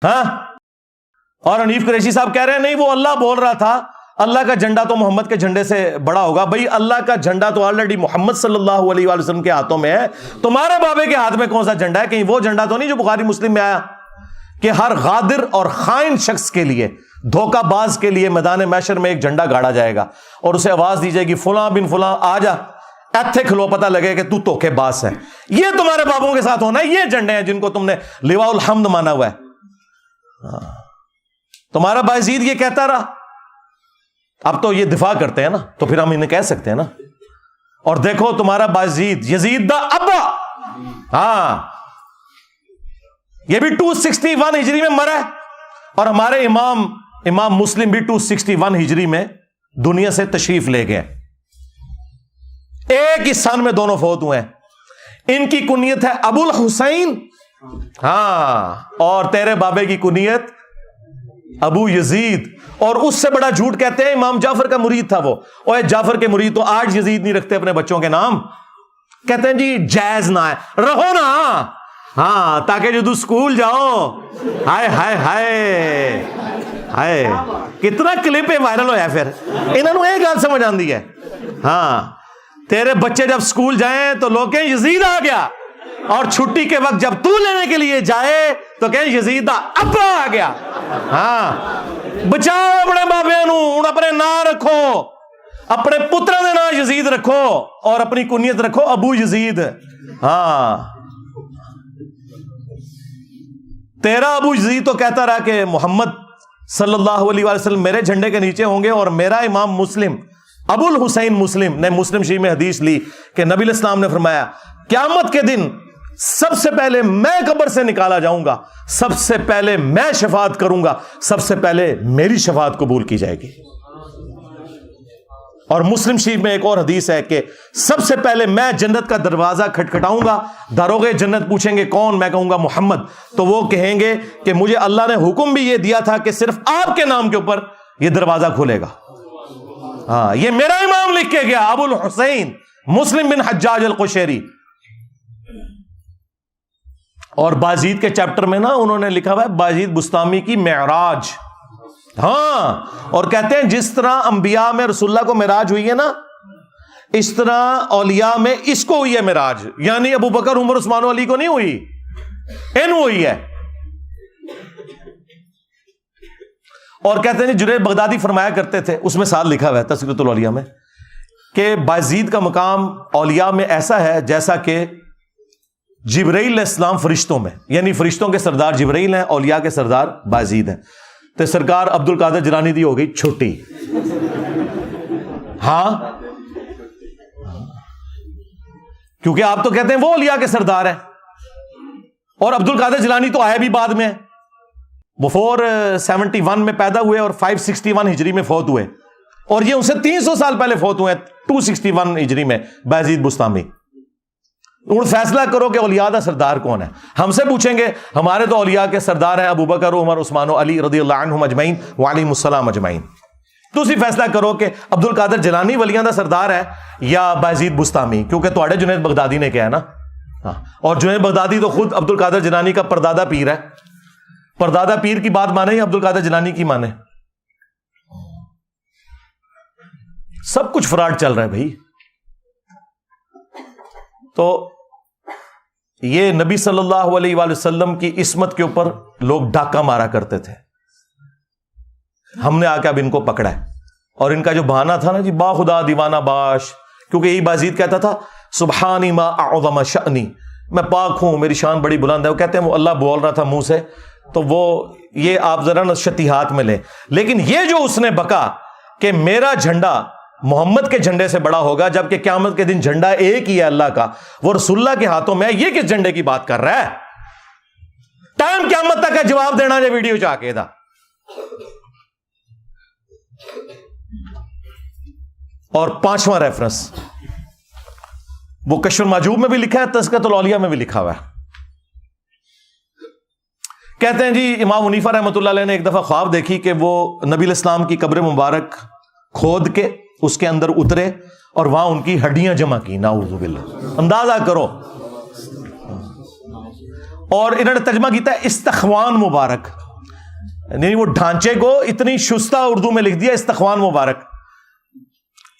ہاں, اور حنیف قریشی صاحب کہہ رہے ہیں نہیں وہ اللہ بول رہا تھا, اللہ کا جھنڈا تو محمد کے جھنڈے سے بڑا ہوگا. بھائی اللہ کا جھنڈا تو آلریڈی محمد صلی اللہ علیہ وآلہ وسلم کے ہاتھوں میں ہے, تمہارے بابے کے ہاتھ میں کون سا جھنڈا ہے؟ کہیں وہ جھنڈا تو نہیں جو بخاری مسلم میں آیا کہ ہر غادر اور خائن شخص کے لیے, دھوکہ باز کے لیے میدان محشر میں ایک جھنڈا گاڑا جائے گا اور اسے آواز دی جائے گی فلاں بن فلاں آ جا, ایتھے کھلو پتہ لگے کہ تو دھوکے باز ہے. یہ تمہارے بابوں کے ساتھ ہونا ہے. یہ جھنڈے ہیں جن کو تم نے لواء الحمد مانا ہوا ہے. تمہارا بایزید یہ کہتا رہا. اب تو یہ دفاع کرتے ہیں نا, تو پھر ہم انہیں کہہ سکتے ہیں نا. اور دیکھو تمہارا بایزید یزید دا ابا, ہاں یہ بھی 261 ہجری میں مرا ہے, اور ہمارے امام مسلم بھی 261 ہجری میں دنیا سے تشریف لے گئے. ایک ہی سن میں دونوں فوت ہوئے ہیں. ان کی کنیت ہے ابو الحسین, ہاں, اور تیرے بابے کی کنیت ابو یزید. اور اس سے بڑا جھوٹ کہتے ہیں امام جعفر کا مرید تھا وہ. اور جعفر کے مرید تو آج یزید نہیں رکھتے اپنے بچوں کے نام, کہتے ہیں جی جائز نہ ہے, رہو نا, ہاں, تاکہ جو سکول جاؤ. ہائے ہائے ہائے ہائے, کتنا کلپ وائرل ہوا پھر. انہوں نے ایک گل سمجھ آندی ہے, ہاں, تیرے بچے جب سکول جائیں تو لوگ کہیں یزید آ گیا, اور چھٹی کے وقت جب تو لینے کے لیے جائے تو کہیں یزید دا ابا آ گیا. ہاں, بچاؤ اپنے بابے نو, ہن اپنے نام رکھو, اپنے پترا دے نام یزید رکھو, اور اپنی کنیت رکھو ابو یزید. ہاں, تیرا ابو یزید تو کہتا رہا کہ محمد صلی اللہ علیہ وسلم میرے جھنڈے کے نیچے ہوں گے, اور میرا امام مسلم ابو الحسین مسلم نے مسلم شریف میں حدیث لی کہ نبی علیہ السلام نے فرمایا قیامت کے دن سب سے پہلے میں قبر سے نکالا جاؤں گا, سب سے پہلے میں شفاعت کروں گا, سب سے پہلے میری شفاعت قبول کی جائے گی. اور مسلم شریف میں ایک اور حدیث ہے کہ سب سے پہلے میں جنت کا دروازہ کھٹکھٹاؤں گا, داروغے جنت پوچھیں گے کون, میں کہوں گا محمد, تو وہ کہیں گے کہ مجھے اللہ نے حکم بھی یہ دیا تھا کہ صرف آپ کے نام کے اوپر یہ دروازہ کھلے گا. ہاں, یہ میرا امام لکھ کے گیا ابو الحسین مسلم بن حجاج القشیری. اور بازید کے چیپٹر میں نا انہوں نے لکھا ہوا ہے بازید بستامی کی معراج. ہاں, اور کہتے ہیں جس طرح انبیاء میں رسول اللہ کو معراج ہوئی ہے نا, اس طرح اولیاء میں اس کو ہوئی ہے معراج. یعنی ابو بکر عمر عثمان و علی کو نہیں ہوئی, انہوں ہوئی ہے. اور کہتے ہیں جنید بغدادی فرمایا کرتے تھے, اس میں ساتھ لکھا ہوا ہے تذکرۃ الاولیاء میں, کہ بازید کا مقام اولیاء میں ایسا ہے جیسا کہ جبرائیل علیہ السلام فرشتوں میں, یعنی فرشتوں کے سردار جبرائیل ہیں, اولیاء کے سردار بازید ہیں. تو سرکار عبد القادر جیلانی دی ہو گئی چھوٹی. ہاں, کیونکہ آپ تو کہتے ہیں وہ اولیاء کے سردار ہیں, اور عبد القادر جیلانی تو آئے بھی بعد میں, وہ 471 میں پیدا ہوئے اور 561 ہجری میں فوت ہوئے, اور یہ ان سے 300 سال پہلے فوت ہوئے 261 ہجری میں بازید بستامی. فیصلہ کرو کہ اولیاء دا سردار کون ہے. ہم سے پوچھیں گے, ہمارے تو اولیاء کے سردار ہیں ابو بکر, عمر, عثمان و علی رضی اللہ عنہم اجمعین وعلیہم السلام اجمعین. تو اسی فیصلہ کرو کہ عبد القادر جیلانی ولیاں دا سردار ہے یا بازید بستامی, کیونکہ تواڈے جنید بغدادی نے کہا ہے نا. ہاں, اور جنید بغدادی تو خود عبد القادر جیلانی کا پردادا پیر ہے. پردادا پیر کی بات مانے یا عبد القادر جیلانی کی مانے؟ سب کچھ فراڈ چل رہا ہے بھائی. تو یہ نبی صلی اللہ علیہ وآلہ وسلم کی عصمت کے اوپر لوگ ڈاکہ مارا کرتے تھے. ہم نے آ کے اب ان کو پکڑا ہے, اور ان کا جو بہانہ تھا نا جی با خدا دیوانہ باش, کیونکہ یہی بازید کہتا تھا سبحانی ما اعظم شأنی, میں پاک ہوں, میری شان بڑی بلند ہے. وہ کہتے ہیں وہ اللہ بول رہا تھا منہ سے, تو وہ یہ آپ ذرا شتیہات میں لیں. لیکن یہ جو اس نے بکا کہ میرا جھنڈا محمد کے جھنڈے سے بڑا ہوگا, جبکہ قیامت کے دن جھنڈا ایک ہی ہے اللہ کا, وہ رسول اللہ کے ہاتھوں میں ہے, یہ کس جھنڈے کی بات کر رہا ہے؟ ٹائم قیامت تک ہے جواب دینا جو ویڈیو چاہ کے دا. اور 5واں ریفرنس وہ کشف المحجوب میں بھی لکھا ہے, تذکرۃ الاولیاء میں بھی لکھا ہوا ہے. کہتے ہیں جی امام حنیفہ رحمۃ اللہ علیہ نے ایک دفعہ خواب دیکھی کہ وہ نبی علیہ السلام کی قبر مبارک کھود کے اس کے اندر اترے اور وہاں ان کی ہڈیاں جمع کی. نعوذ باللہ, اندازہ کرو. اور انہوں نے ترجمہ کیتا ہے استخوان مبارک, یعنی وہ ڈھانچے کو اتنی شستہ اردو میں لکھ دیا استخوان مبارک.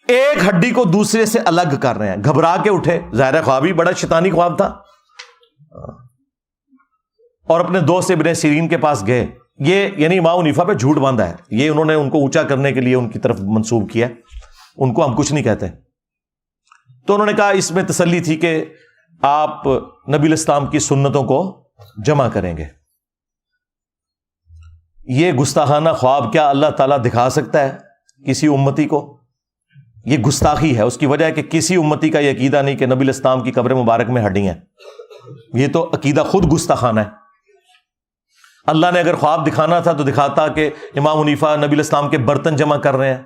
ایک ہڈی کو دوسرے سے الگ کر رہے ہیں. گھبرا کے اٹھے, ظاہر خواب ہی بڑا شیطانی خواب تھا, اور اپنے دوست ابن سیرین کے پاس گئے. یہ یعنی امام حنیفہ پہ جھوٹ باندھا ہے, یہ انہوں نے ان کو اونچا کرنے کے لیے ان کی طرف منسوب کیا, ان کو ہم کچھ نہیں کہتے. تو انہوں نے کہا اس میں تسلی تھی کہ آپ نبی الاسلام کی سنتوں کو جمع کریں گے. یہ گستاخانہ خواب کیا اللہ تعالیٰ دکھا سکتا ہے کسی امتی کو؟ یہ گستاخی ہے. اس کی وجہ ہے کہ کسی امتی کا یہ عقیدہ نہیں کہ نبی الاسلام کی قبر مبارک میں ہڈی ہیں. یہ تو عقیدہ خود گستاخانہ ہے. اللہ نے اگر خواب دکھانا تھا تو دکھاتا کہ امام حنیفہ نبی الاسلام کے برتن جمع کر رہے ہیں,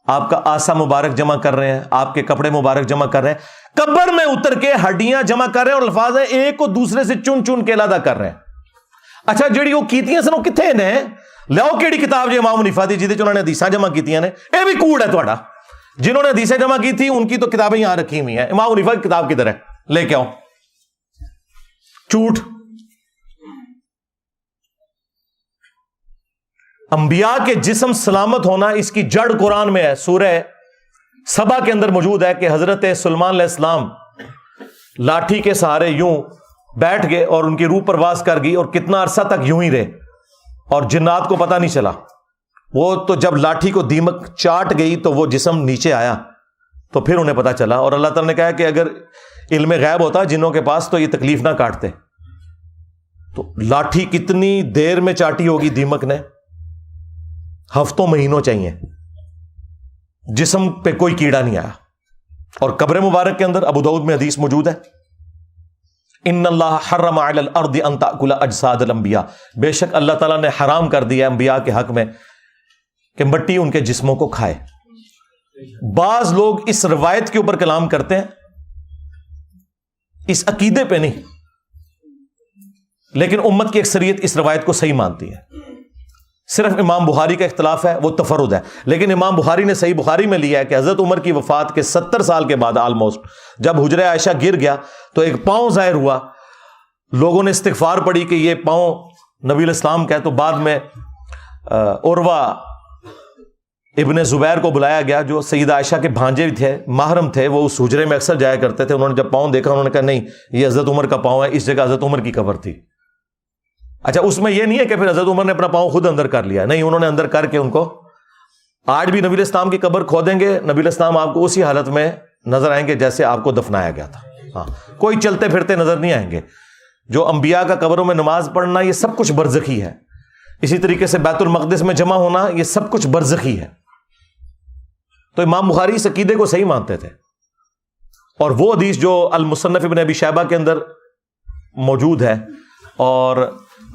آپ کا آسا مبارک جمع کر رہے ہیں, آپ کے کپڑے مبارک جمع کر رہے ہیں, قبر میں اتر کے ہڈیاں جمع کر رہے ہیں, اور الفاظ ہیں ایک کو دوسرے سے چن چن کے علیحدہ کر رہے ہیں. اچھا جڑی وہ کیتیاں سن وہ کتنے نے لیاؤ کیڑی کتاب جو امام حنیفہ دی جہدے چ انہوں نے حدیثاں جمع کیتیاں نے؟ اے بھی کوڑ ہے تہاڈا. جنہوں نے حدیثیں جمع کی تھی ان کی تو کتابیں یہاں رکھی ہوئی ہیں. امام حنیفہ کی کتاب کدھر ہے؟ لے کے آؤ. جھوٹ. انبیاء کے جسم سلامت ہونا اس کی جڑ قرآن میں ہے. سورہ سبا کے اندر موجود ہے کہ حضرت سلیمان علیہ السلام لاٹھی کے سہارے یوں بیٹھ گئے اور ان کی روح پرواز کر گئی, اور کتنا عرصہ تک یوں ہی رہے, اور جنات کو پتہ نہیں چلا. وہ تو جب لاٹھی کو دیمک چاٹ گئی تو وہ جسم نیچے آیا تو پھر انہیں پتہ چلا. اور اللہ تعالیٰ نے کہا کہ اگر علم غیب ہوتا جنوں کے پاس تو یہ تکلیف نہ کاٹتے. تو لاٹھی کتنی دیر میں چاٹی ہوگی دیمک نے؟ ہفتوں مہینوں چاہیے. جسم پہ کوئی کیڑا نہیں آیا. اور قبر مبارک کے اندر ابو داؤد میں حدیث موجود ہے, ان اللہ حرم علی الارض ان تاکل اجساد الانبیاء, بے شک اللہ تعالیٰ نے حرام کر دیا انبیاء کے حق میں کہ مٹی ان کے جسموں کو کھائے. بعض لوگ اس روایت کے اوپر کلام کرتے ہیں, اس عقیدے پہ نہیں, لیکن امت کی اکثریت اس روایت کو صحیح مانتی ہے. صرف امام بخاری کا اختلاف ہے, وہ تفرد ہے. لیکن امام بخاری نے صحیح بخاری میں لیا ہے کہ حضرت عمر کی وفات کے 70 سال کے بعد آلموسٹ جب حجرہ عائشہ گر گیا تو ایک پاؤں ظاہر ہوا. لوگوں نے استغفار پڑھی کہ یہ پاؤں نبی الاسلام کا ہے. تو بعد میں عروہ ابن زبیر کو بلایا گیا جو سیدہ عائشہ کے بھانجے تھے, محرم تھے, وہ اس حجرے میں اکثر جایا کرتے تھے. انہوں نے جب پاؤں دیکھا انہوں نے کہا نہیں یہ حضرت عمر کا پاؤں ہے, اس جگہ حضرت عمر کی قبر تھی. اچھا اس میں یہ نہیں ہے کہ پھر حضرت عمر نے اپنا پاؤں خود اندر کر لیا, نہیں, انہوں نے اندر کر کے ان کو. آج بھی نبی الاسلام کی قبر کھودیں گے, نبی الاسلام آپ کو اسی حالت میں نظر آئیں گے جیسے آپ کو دفنایا گیا تھا. ہاں, کوئی چلتے پھرتے نظر نہیں آئیں گے. جو انبیاء کا قبروں میں نماز پڑھنا یہ سب کچھ برزخی ہے. اسی طریقے سے بیت المقدس میں جمع ہونا یہ سب کچھ برزخی ہے. تو امام بخاری اس عقیدے کو صحیح مانتے تھے. اور وہ حدیث جو المصنف ابن ابی شیبہ کے اندر موجود ہے اور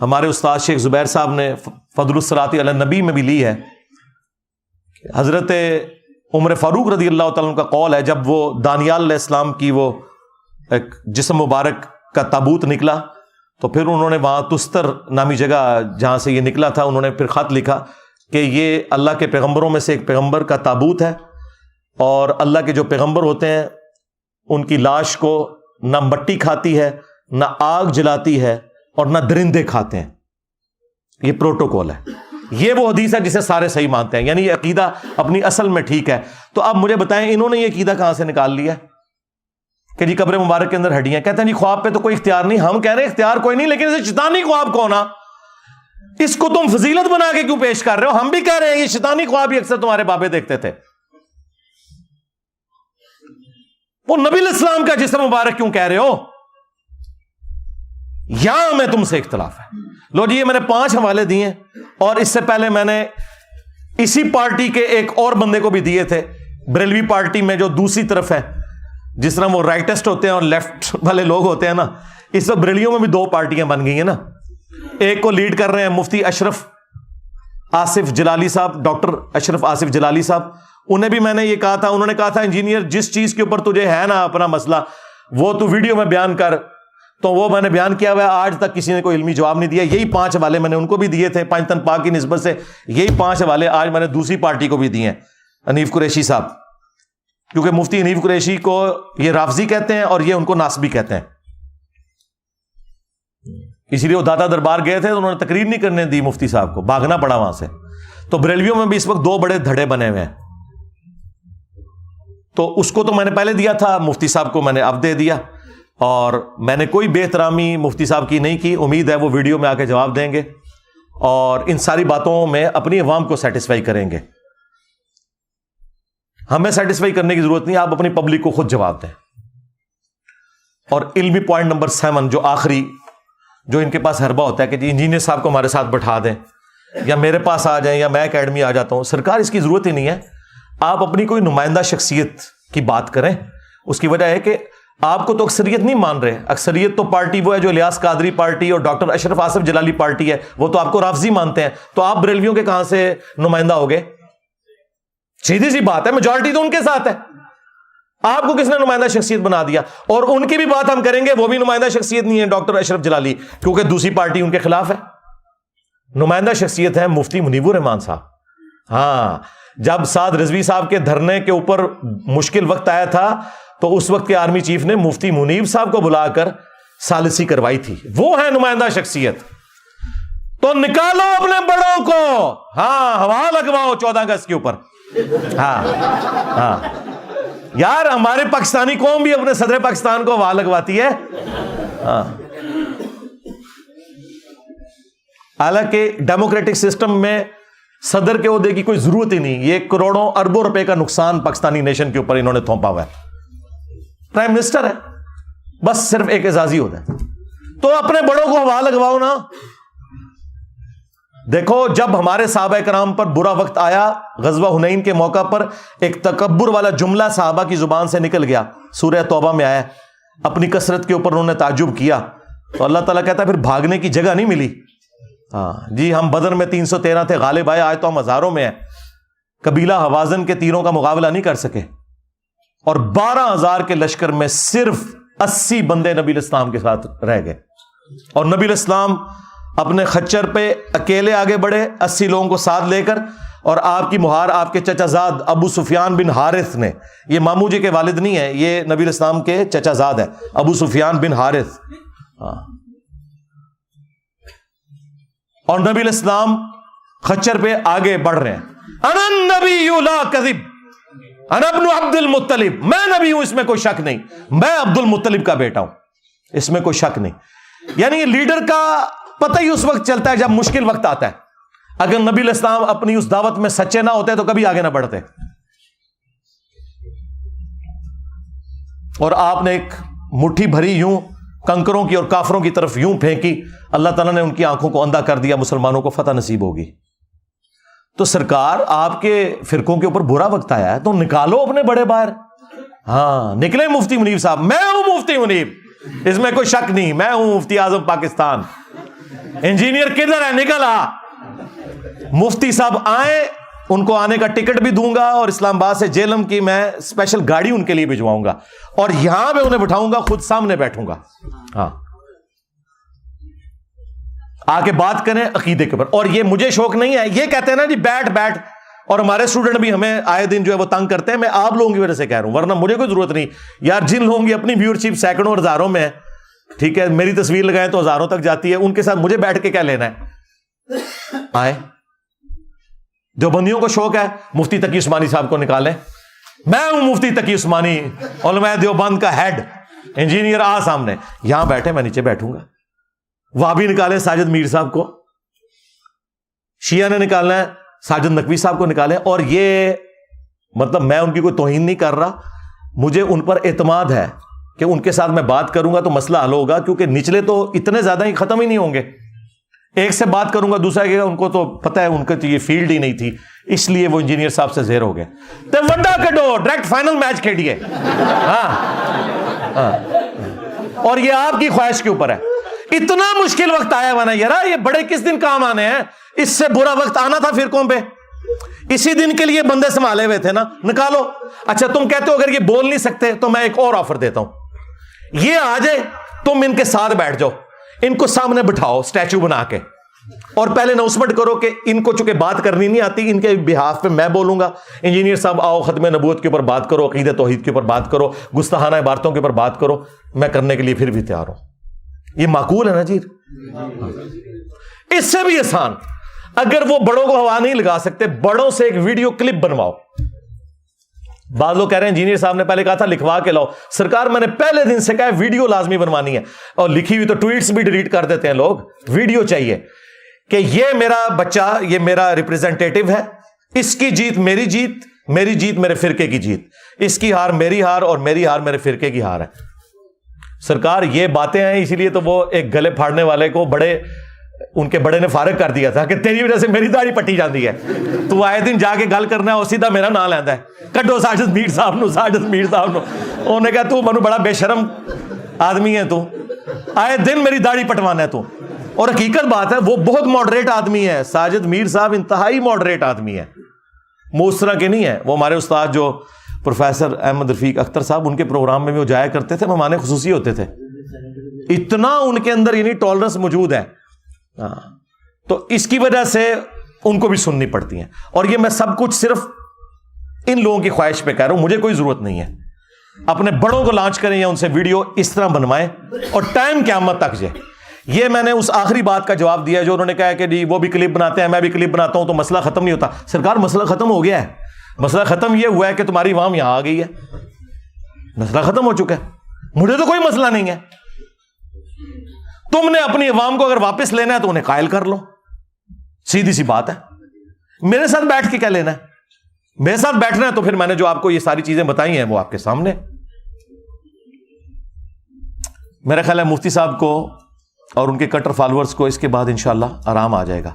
ہمارے استاد شیخ زبیر صاحب نے فضل الصلاۃ علی النبی میں بھی لی ہے, حضرت عمر فاروق رضی اللہ تعالیٰ عنہ کا قول ہے, جب وہ دانیال علیہ السلام کی وہ ایک جسم مبارک کا تابوت نکلا تو پھر انہوں نے وہاں تستر نامی جگہ جہاں سے یہ نکلا تھا انہوں نے پھر خط لکھا کہ یہ اللہ کے پیغمبروں میں سے ایک پیغمبر کا تابوت ہے, اور اللہ کے جو پیغمبر ہوتے ہیں ان کی لاش کو نہ مٹی کھاتی ہے, نہ آگ جلاتی ہے, اور نہ درندے کھاتے ہیں. یہ پروٹوکول ہے. یہ وہ حدیث ہے جسے سارے صحیح مانتے ہیں, یعنی یہ عقیدہ اپنی اصل میں ٹھیک ہے. تو اب مجھے بتائیں انہوں نے یہ عقیدہ کہاں سے نکال لیا کہ جی قبر مبارک کے اندر ہڈیاں؟ کہتے ہیں جی خواب پہ تو کوئی اختیار نہیں. ہم کہہ رہے ہیں اختیار کوئی نہیں, لیکن اسے شیطانی خواب کون آ, اس کو تم فضیلت بنا کے کیوں پیش کر رہے ہو؟ ہم بھی کہہ رہے ہیں یہ شیطانی خواب ہی اکثر تمہارے بابے دیکھتے تھے. وہ نبی الاسلام کا جسم مبارک کیوں کہہ رہے ہو؟ یہاں میں تم سے اختلاف ہے. لو جی یہ میں نے 5 حوالے دیے, اور اس سے پہلے میں نے اسی پارٹی کے ایک اور بندے کو بھی دیے تھے, بریلوی پارٹی میں جو دوسری طرف ہے, جس طرح وہ رائٹسٹ ہوتے ہیں اور لیفٹ والے لوگ ہوتے ہیں نا, اس وقت بریلیوں میں بھی 2 پارٹیاں بن گئی ہیں نا. ایک کو لیڈ کر رہے ہیں مفتی اشرف آصف جلالی صاحب, ڈاکٹر اشرف آصف جلالی صاحب. انہیں بھی میں نے یہ کہا تھا, انہوں نے کہا تھا انجینئر جس چیز کے اوپر تجھے ہے نا اپنا مسئلہ وہ تو ویڈیو میں بیان کر, تو وہ میں نے بیان کیا ہوا ہے. آج تک کسی نے کوئی علمی جواب نہیں دیا. یہی 5 حوالے میں نے ان کو بھی دیے تھے پنجتن پاک کی نسبت سے, یہی 5 حوالے آج میں نے دوسری پارٹی کو بھی دیے ہیں, حنیف قریشی صاحب, کیونکہ مفتی حنیف قریشی کو یہ رافضی کہتے ہیں اور یہ ان کو ناسبی کہتے ہیں. اسی لیے وہ داتا دربار گئے تھے تو انہوں نے تقریر نہیں کرنے دی مفتی صاحب کو, بھاگنا پڑا وہاں سے. تو بریلویوں میں بھی اس وقت 2 بڑے دھڑے بنے ہوئے ہیں. تو اس کو تو میں نے پہلے دیا تھا, مفتی صاحب کو میں نے اب دے دیا, اور میں نے کوئی بے احترامی مفتی صاحب کی نہیں کی. امید ہے وہ ویڈیو میں آ کے جواب دیں گے اور ان ساری باتوں میں اپنی عوام کو سیٹسفائی کریں گے. ہمیں سیٹسفائی کرنے کی ضرورت نہیں, آپ اپنی پبلک کو خود جواب دیں. اور علمی پوائنٹ نمبر 7 جو آخری, جو ان کے پاس حربہ ہوتا ہے کہ جی انجینئر صاحب کو ہمارے ساتھ بٹھا دیں یا میرے پاس آ جائیں یا میں اکیڈمی آ جاتا ہوں. سرکار اس کی ضرورت ہی نہیں ہے. آپ اپنی کوئی نمائندہ شخصیت کی بات کریں. اس کی وجہ ہے کہ آپ کو تو اکثریت نہیں مان رہے. اکثریت تو پارٹی وہ ہے جو الیاس قادری پارٹی اور ڈاکٹر اشرف آصف جلالی پارٹی ہے, وہ تو آپ کو رافضی مانتے ہیں. تو آپ بریلویوں کے کہاں سے نمائندہ ہو گئے؟ سیدھی سی بات ہے, میجورٹی تو ان کے ساتھ ہے. آپ کو کس نے نمائندہ شخصیت بنا دیا؟ اور ان کی بھی بات ہم کریں گے, وہ بھی نمائندہ شخصیت نہیں ہے ڈاکٹر اشرف جلالی, کیونکہ دوسری پارٹی ان کے خلاف ہے. نمائندہ شخصیت ہے مفتی منیب الرحمان صاحب. ہاں, جب سعد رضوی صاحب کے دھرنے کے اوپر مشکل وقت آیا تھا تو اس وقت کے آرمی چیف نے مفتی منیب صاحب کو بلا کر ثالثی کروائی تھی. وہ ہے نمائندہ شخصیت. تو نکالو اپنے بڑوں کو, ہاں ہوا لگواؤ 14 اگست کے اوپر. ہاں یار, ہمارے پاکستانی قوم بھی اپنے صدر پاکستان کو ہوا لگواتی ہے. ہاں, حالانکہ ڈیموکریٹک سسٹم میں صدر کے عہدے کی کوئی ضرورت ہی نہیں. یہ کروڑوں اربوں روپے کا نقصان پاکستانی نیشن کے اوپر انہوں نے تھوپا ہوا ہے. پرائم منسٹر ہے, بس صرف ایک اعزازی ہوتا ہے. تو اپنے بڑوں کو ہوا لگواؤ نا. دیکھو, جب ہمارے صحابہ کرام پر برا وقت آیا, غزوہ حنین کے موقع پر ایک تکبر والا جملہ صحابہ کی زبان سے نکل گیا. سورہ توبہ میں آیا, اپنی کثرت کے اوپر انہوں نے تعجب کیا. تو اللہ تعالیٰ کہتا ہے پھر بھاگنے کی جگہ نہیں ملی. ہاں جی, ہم بدر میں 313 تھے, غالب آئے, آج تو ہم ہزاروں میں ہیں. قبیلہ حوازن کے تیروں کا مقابلہ نہیں کر سکے, اور 12,000 کے لشکر میں صرف 80 بندے نبی الاسلام کے ساتھ رہ گئے. اور نبی الاسلام اپنے خچر پہ اکیلے آگے بڑھے 80 لوگوں کو ساتھ لے کر, اور آپ کی مہار آپ کے چچا زاد ابو سفیان بن حارث نے, یہ مامو جی کے والد نہیں ہے, یہ نبی الاسلام کے چچا زاد ہے, ابو سفیان بن حارث. اور نبی الاسلام خچر پہ آگے بڑھ رہے ہیں. انا النبی لا کذب انا ابن عبد المطلب, میں نبی ہوں, اس میں کوئی شک نہیں, میں عبد المطلب کا بیٹا ہوں, اس میں کوئی شک نہیں. یعنی لیڈر کا پتہ ہی اس وقت چلتا ہے جب مشکل وقت آتا ہے. اگر نبی الاسلام اپنی اس دعوت میں سچے نہ ہوتے تو کبھی آگے نہ بڑھتے. اور آپ نے ایک مٹھی بھری یوں کنکروں کی اور کافروں کی طرف یوں پھینکی, اللہ تعالیٰ نے ان کی آنکھوں کو اندھا کر دیا, مسلمانوں کو فتح نصیب ہوگی. تو سرکار, آپ کے فرقوں کے اوپر برا وقت آیا ہے تو نکالو اپنے بڑے باہر. ہاں نکلے مفتی منیب صاحب, میں ہوں مفتی منیب, اس میں کوئی شک نہیں, میں ہوں مفتی اعظم پاکستان. انجینئر کدھر ہے, نکل آ. مفتی صاحب آئے, ان کو آنے کا ٹکٹ بھی دوں گا, اور اسلام آباد سے جیلم کی میں اسپیشل گاڑی ان کے لیے بھجواؤں گا, اور یہاں میں انہیں بٹھاؤں گا, خود سامنے بیٹھوں گا. ہاں, آ کے بات کریں عقیدے کے اوپر. اور یہ مجھے شوق نہیں ہے, یہ کہتے ہیں نا جی بیٹھ, اور ہمارے اسٹوڈنٹ بھی ہمیں آئے دن جو ہے وہ تنگ کرتے ہیں. میں آپ لوگوں کی وجہ سے کہہ رہا ہوں, ورنہ مجھے کوئی ضرورت نہیں یار. جن لوگوں کی اپنی ویورشپ سینکڑوں اور ہزاروں میں ہے, ٹھیک ہے, میری تصویر لگائیں تو ہزاروں تک جاتی ہے, ان کے ساتھ مجھے بیٹھ کے کیا لینا ہے. آئے, دیوبندیوں کو شوق ہے مفتی تقی عثمانی صاحب کو نکالیں. میں ہوں مفتی تقی عثمانی, علماء دیوبند کا ہیڈ. انجینئر آ سامنے, یہاں بیٹھے, میں نیچے بیٹھوں گا. وہابی نکالیں ساجد میر صاحب کو, شیعہ نے نکالنا ہے ساجد نقوی صاحب کو نکالیں. اور یہ مطلب میں ان کی کوئی توہین نہیں کر رہا, مجھے ان پر اعتماد ہے کہ ان کے ساتھ میں بات کروں گا تو مسئلہ حل ہوگا, کیونکہ نچلے تو اتنے زیادہ ہی ختم ہی نہیں ہوں گے. ایک سے بات کروں گا دوسرا کہے گا ان کو تو پتہ ہے, ان کو تو یہ فیلڈ ہی نہیں تھی, اس لیے وہ انجینئر صاحب سے زیر ہو گئے. تو وڈا کڈو, ڈائریکٹ فائنل میچ کھیلیے. ہاں, اور یہ آپ کی خواہش کے اوپر ہے. اتنا مشکل وقت آیا ہوا نا یار, یہ بڑے کس دن کام آنے ہیں, اس سے برا وقت آنا تھا فرقوں پہ, اسی دن کے لیے بندے سنبھالے ہوئے تھے نا, نکالو. اچھا تم کہتے ہو اگر یہ بول نہیں سکتے تو میں ایک اور آفر دیتا ہوں, یہ آ جائے, تم ان کے ساتھ بیٹھ جاؤ, ان کو سامنے بٹھاؤ اسٹیچو بنا کے, اور پہلے اناؤنسمنٹ کرو کہ ان کو چونکہ بات کرنی نہیں آتی, ان کے بہاف پہ میں بولوں گا. انجینئر صاحب آؤ, ختم نبوت کے اوپر بات کرو, عقیدہ توحید کے اوپر بات کرو, گستاخانہ عبارتوں کے اوپر بات کرو, میں کرنے کے لیے پھر بھی تیار ہوں. یہ معقول ہے نا جی؟ اس سے بھی آسان, اگر وہ بڑوں کو ہوا نہیں لگا سکتے, بڑوں سے ایک ویڈیو کلپ بنواؤ. بعض لوگ کہہ رہے ہیں انجینئر صاحب نے پہلے کہا تھا لکھوا کے لاؤ. سرکار میں نے پہلے دن سے کہا ہے ویڈیو لازمی بنوانی ہے, اور لکھی ہوئی تو ٹویٹس بھی ڈیلیٹ کر دیتے ہیں لوگ. ویڈیو چاہیے کہ یہ میرا بچہ, یہ میرا ریپرزینٹیٹو ہے, اس کی جیت میری جیت, میری جیت میرے فرقے کی جیت، اس کی ہار میری ہار، اور میری ہار میرے فرقے کی ہار ہے. سرکار یہ باتیں ہیں، اسی لیے تو وہ ایک گلے پھاڑنے والے کو ان کے بڑے نے فارغ کر دیا تھا کہ تیری وجہ سے میری داڑھی پٹی جاتی ہے، تو آئے دن جا کے گل کرنا ہے اور سیدھا میرا نام لینا ہے، کڈو ساجد میر صاحب نو، ساجد میر صاحب نو. انہوں نے کہا تو منو بڑا بے شرم آدمی ہے، تو آئے دن میری داڑھی پٹوانا ہے تو. اور حقیقت بات ہے وہ بہت ماڈریٹ آدمی ہے، ساجد میر صاحب انتہائی ماڈریٹ آدمی ہے، وہ اس طرح کے نہیں ہے. وہ ہمارے استاد جو پروفیسر احمد رفیق اختر صاحب، ان کے پروگرام میں بھی وہ جایا کرتے تھے، مہمان خصوصی ہوتے تھے. اتنا ان کے اندر یعنی ٹالرنس موجود ہے. تو اس کی وجہ سے ان کو بھی سننی پڑتی ہیں. اور یہ میں سب کچھ صرف ان لوگوں کی خواہش پہ کہہ رہا ہوں، مجھے کوئی ضرورت نہیں ہے. اپنے بڑوں کو لانچ کریں یا ان سے ویڈیو اس طرح بنوائیں اور ٹائم قیامت تک جائے. یہ میں نے اس آخری بات کا جواب دیا جو انہوں نے کہا کہ جی وہ بھی کلپ بناتے ہیں، میں بھی کلپ بناتا ہوں تو مسئلہ ختم نہیں ہوتا. سرکار مسئلہ ختم ہو گیا ہے. مسئلہ ختم یہ ہوا ہے کہ تمہاری عوام یہاں آ گئی ہے، مسئلہ ختم ہو چکا ہے. مجھے تو کوئی مسئلہ نہیں ہے. تم نے اپنی عوام کو اگر واپس لینا ہے تو انہیں قائل کر لو، سیدھی سی بات ہے. میرے ساتھ بیٹھ کے کیا لینا ہے؟ میرے ساتھ بیٹھنا ہے تو پھر میں نے جو آپ کو یہ ساری چیزیں بتائی ہیں وہ آپ کے سامنے. میرا خیال ہے مفتی صاحب کو اور ان کے کٹر فالورز کو اس کے بعد انشاءاللہ آرام آ جائے گا.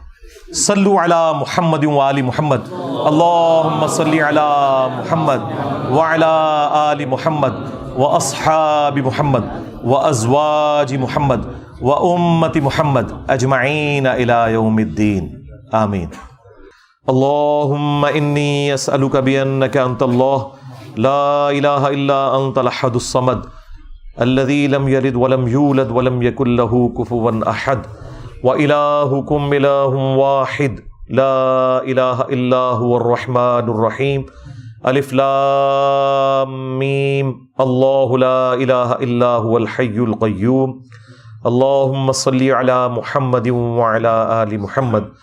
صلو علی محمد و آل محمد، اللہم صلی علی محمد وعلی آل محمد واصحاب محمد وازواج محمد وامت محمد اجمعین الی یوم الدین، آمین. اللہم انی اسألک بانک انت اللہ لا الہ الا انت الاحد الصمد الذي لم يلد ولم يولد ولم يكن له كفوا احد وإلهكم إله واحد لا إله إلا هو الرحمن الرحيم ألف لام ميم الله لا إله إلا هو الحي القيوم اللهم صل على محمد وعلى آل محمد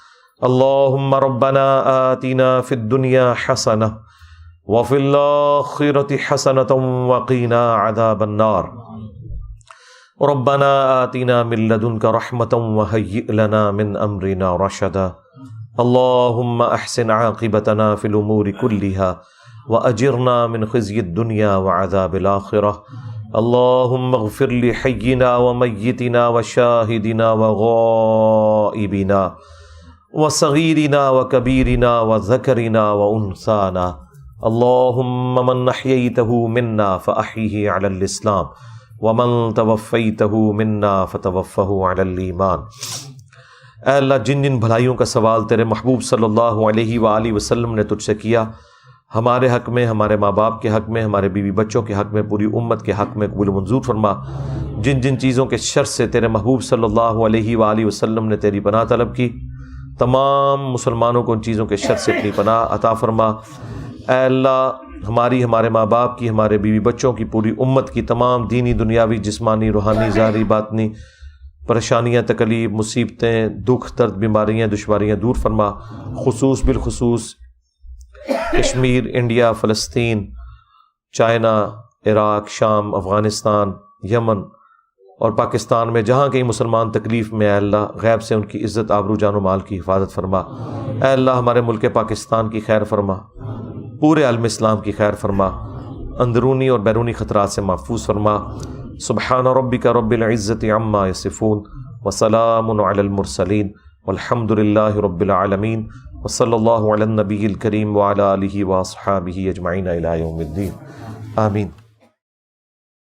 اللهم ربنا آتنا في الدنيا حسنة وفي الآخرة حسنة وقنا عذاب النار ربنا آتنا من لدنك رحمة وهيئ لنا من أمرنا رشدا اللهم أحسن عاقبتنا في الأمور كلها وأجرنا من خزي الدنيا وعذاب الآخرة اللهم اغفر لحينا وميتنا وشاهدنا وغائبنا وصغيرنا وكبيرنا وذكرنا وأنثانا اللهم من أحييته منا فأحيه على الإسلام ومن توفیتہ منا فتوفہ علی الایمان. اے اللہ جن جن بھلائیوں کا سوال تیرے محبوب صلی اللہ علیہ وآلہ وسلم نے تجھ سے کیا، ہمارے حق میں، ہمارے ماں باپ کے حق میں، ہمارے بیوی بچوں کے حق میں، پوری امت کے حق میں قبول و منظور فرما. جن جن چیزوں کے شر سے تیرے محبوب صلی اللہ علیہ وآلہ وسلم نے تیری پناہ طلب کی، تمام مسلمانوں کو ان چیزوں کے شر سے اپنی پناہ عطا فرما. اے اللہ ہماری، ہمارے ماں باپ کی، ہمارے بیوی بچوں کی، پوری امت کی تمام دینی، دنیاوی، جسمانی، روحانی، ظاہری، باطنی پریشانیاں، تکلیف، مصیبتیں، دکھ، درد، بیماریاں، دشواریاں دور فرما. بالخصوص کشمیر، انڈیا، فلسطین، چائنا، عراق، شام، افغانستان، یمن اور پاکستان میں جہاں کہیں مسلمان تکلیف میں، اے اللہ غیب سے ان کی عزت، آبرو، جان و مال کی حفاظت فرما. اے اللہ ہمارے ملک پاکستان کی خیر فرما، پورے عالم اسلام کی خیر فرما، اندرونی اور بیرونی خطرات سے محفوظ فرما. سبحان ربک رب العزت عما یصفون وسلام علی المرسلین والحمد للہ رب العالمین وصلی اللہ علی النبی الکریم وعلی آلہ واصحابہ اجمعین الی یوم الدین، آمین.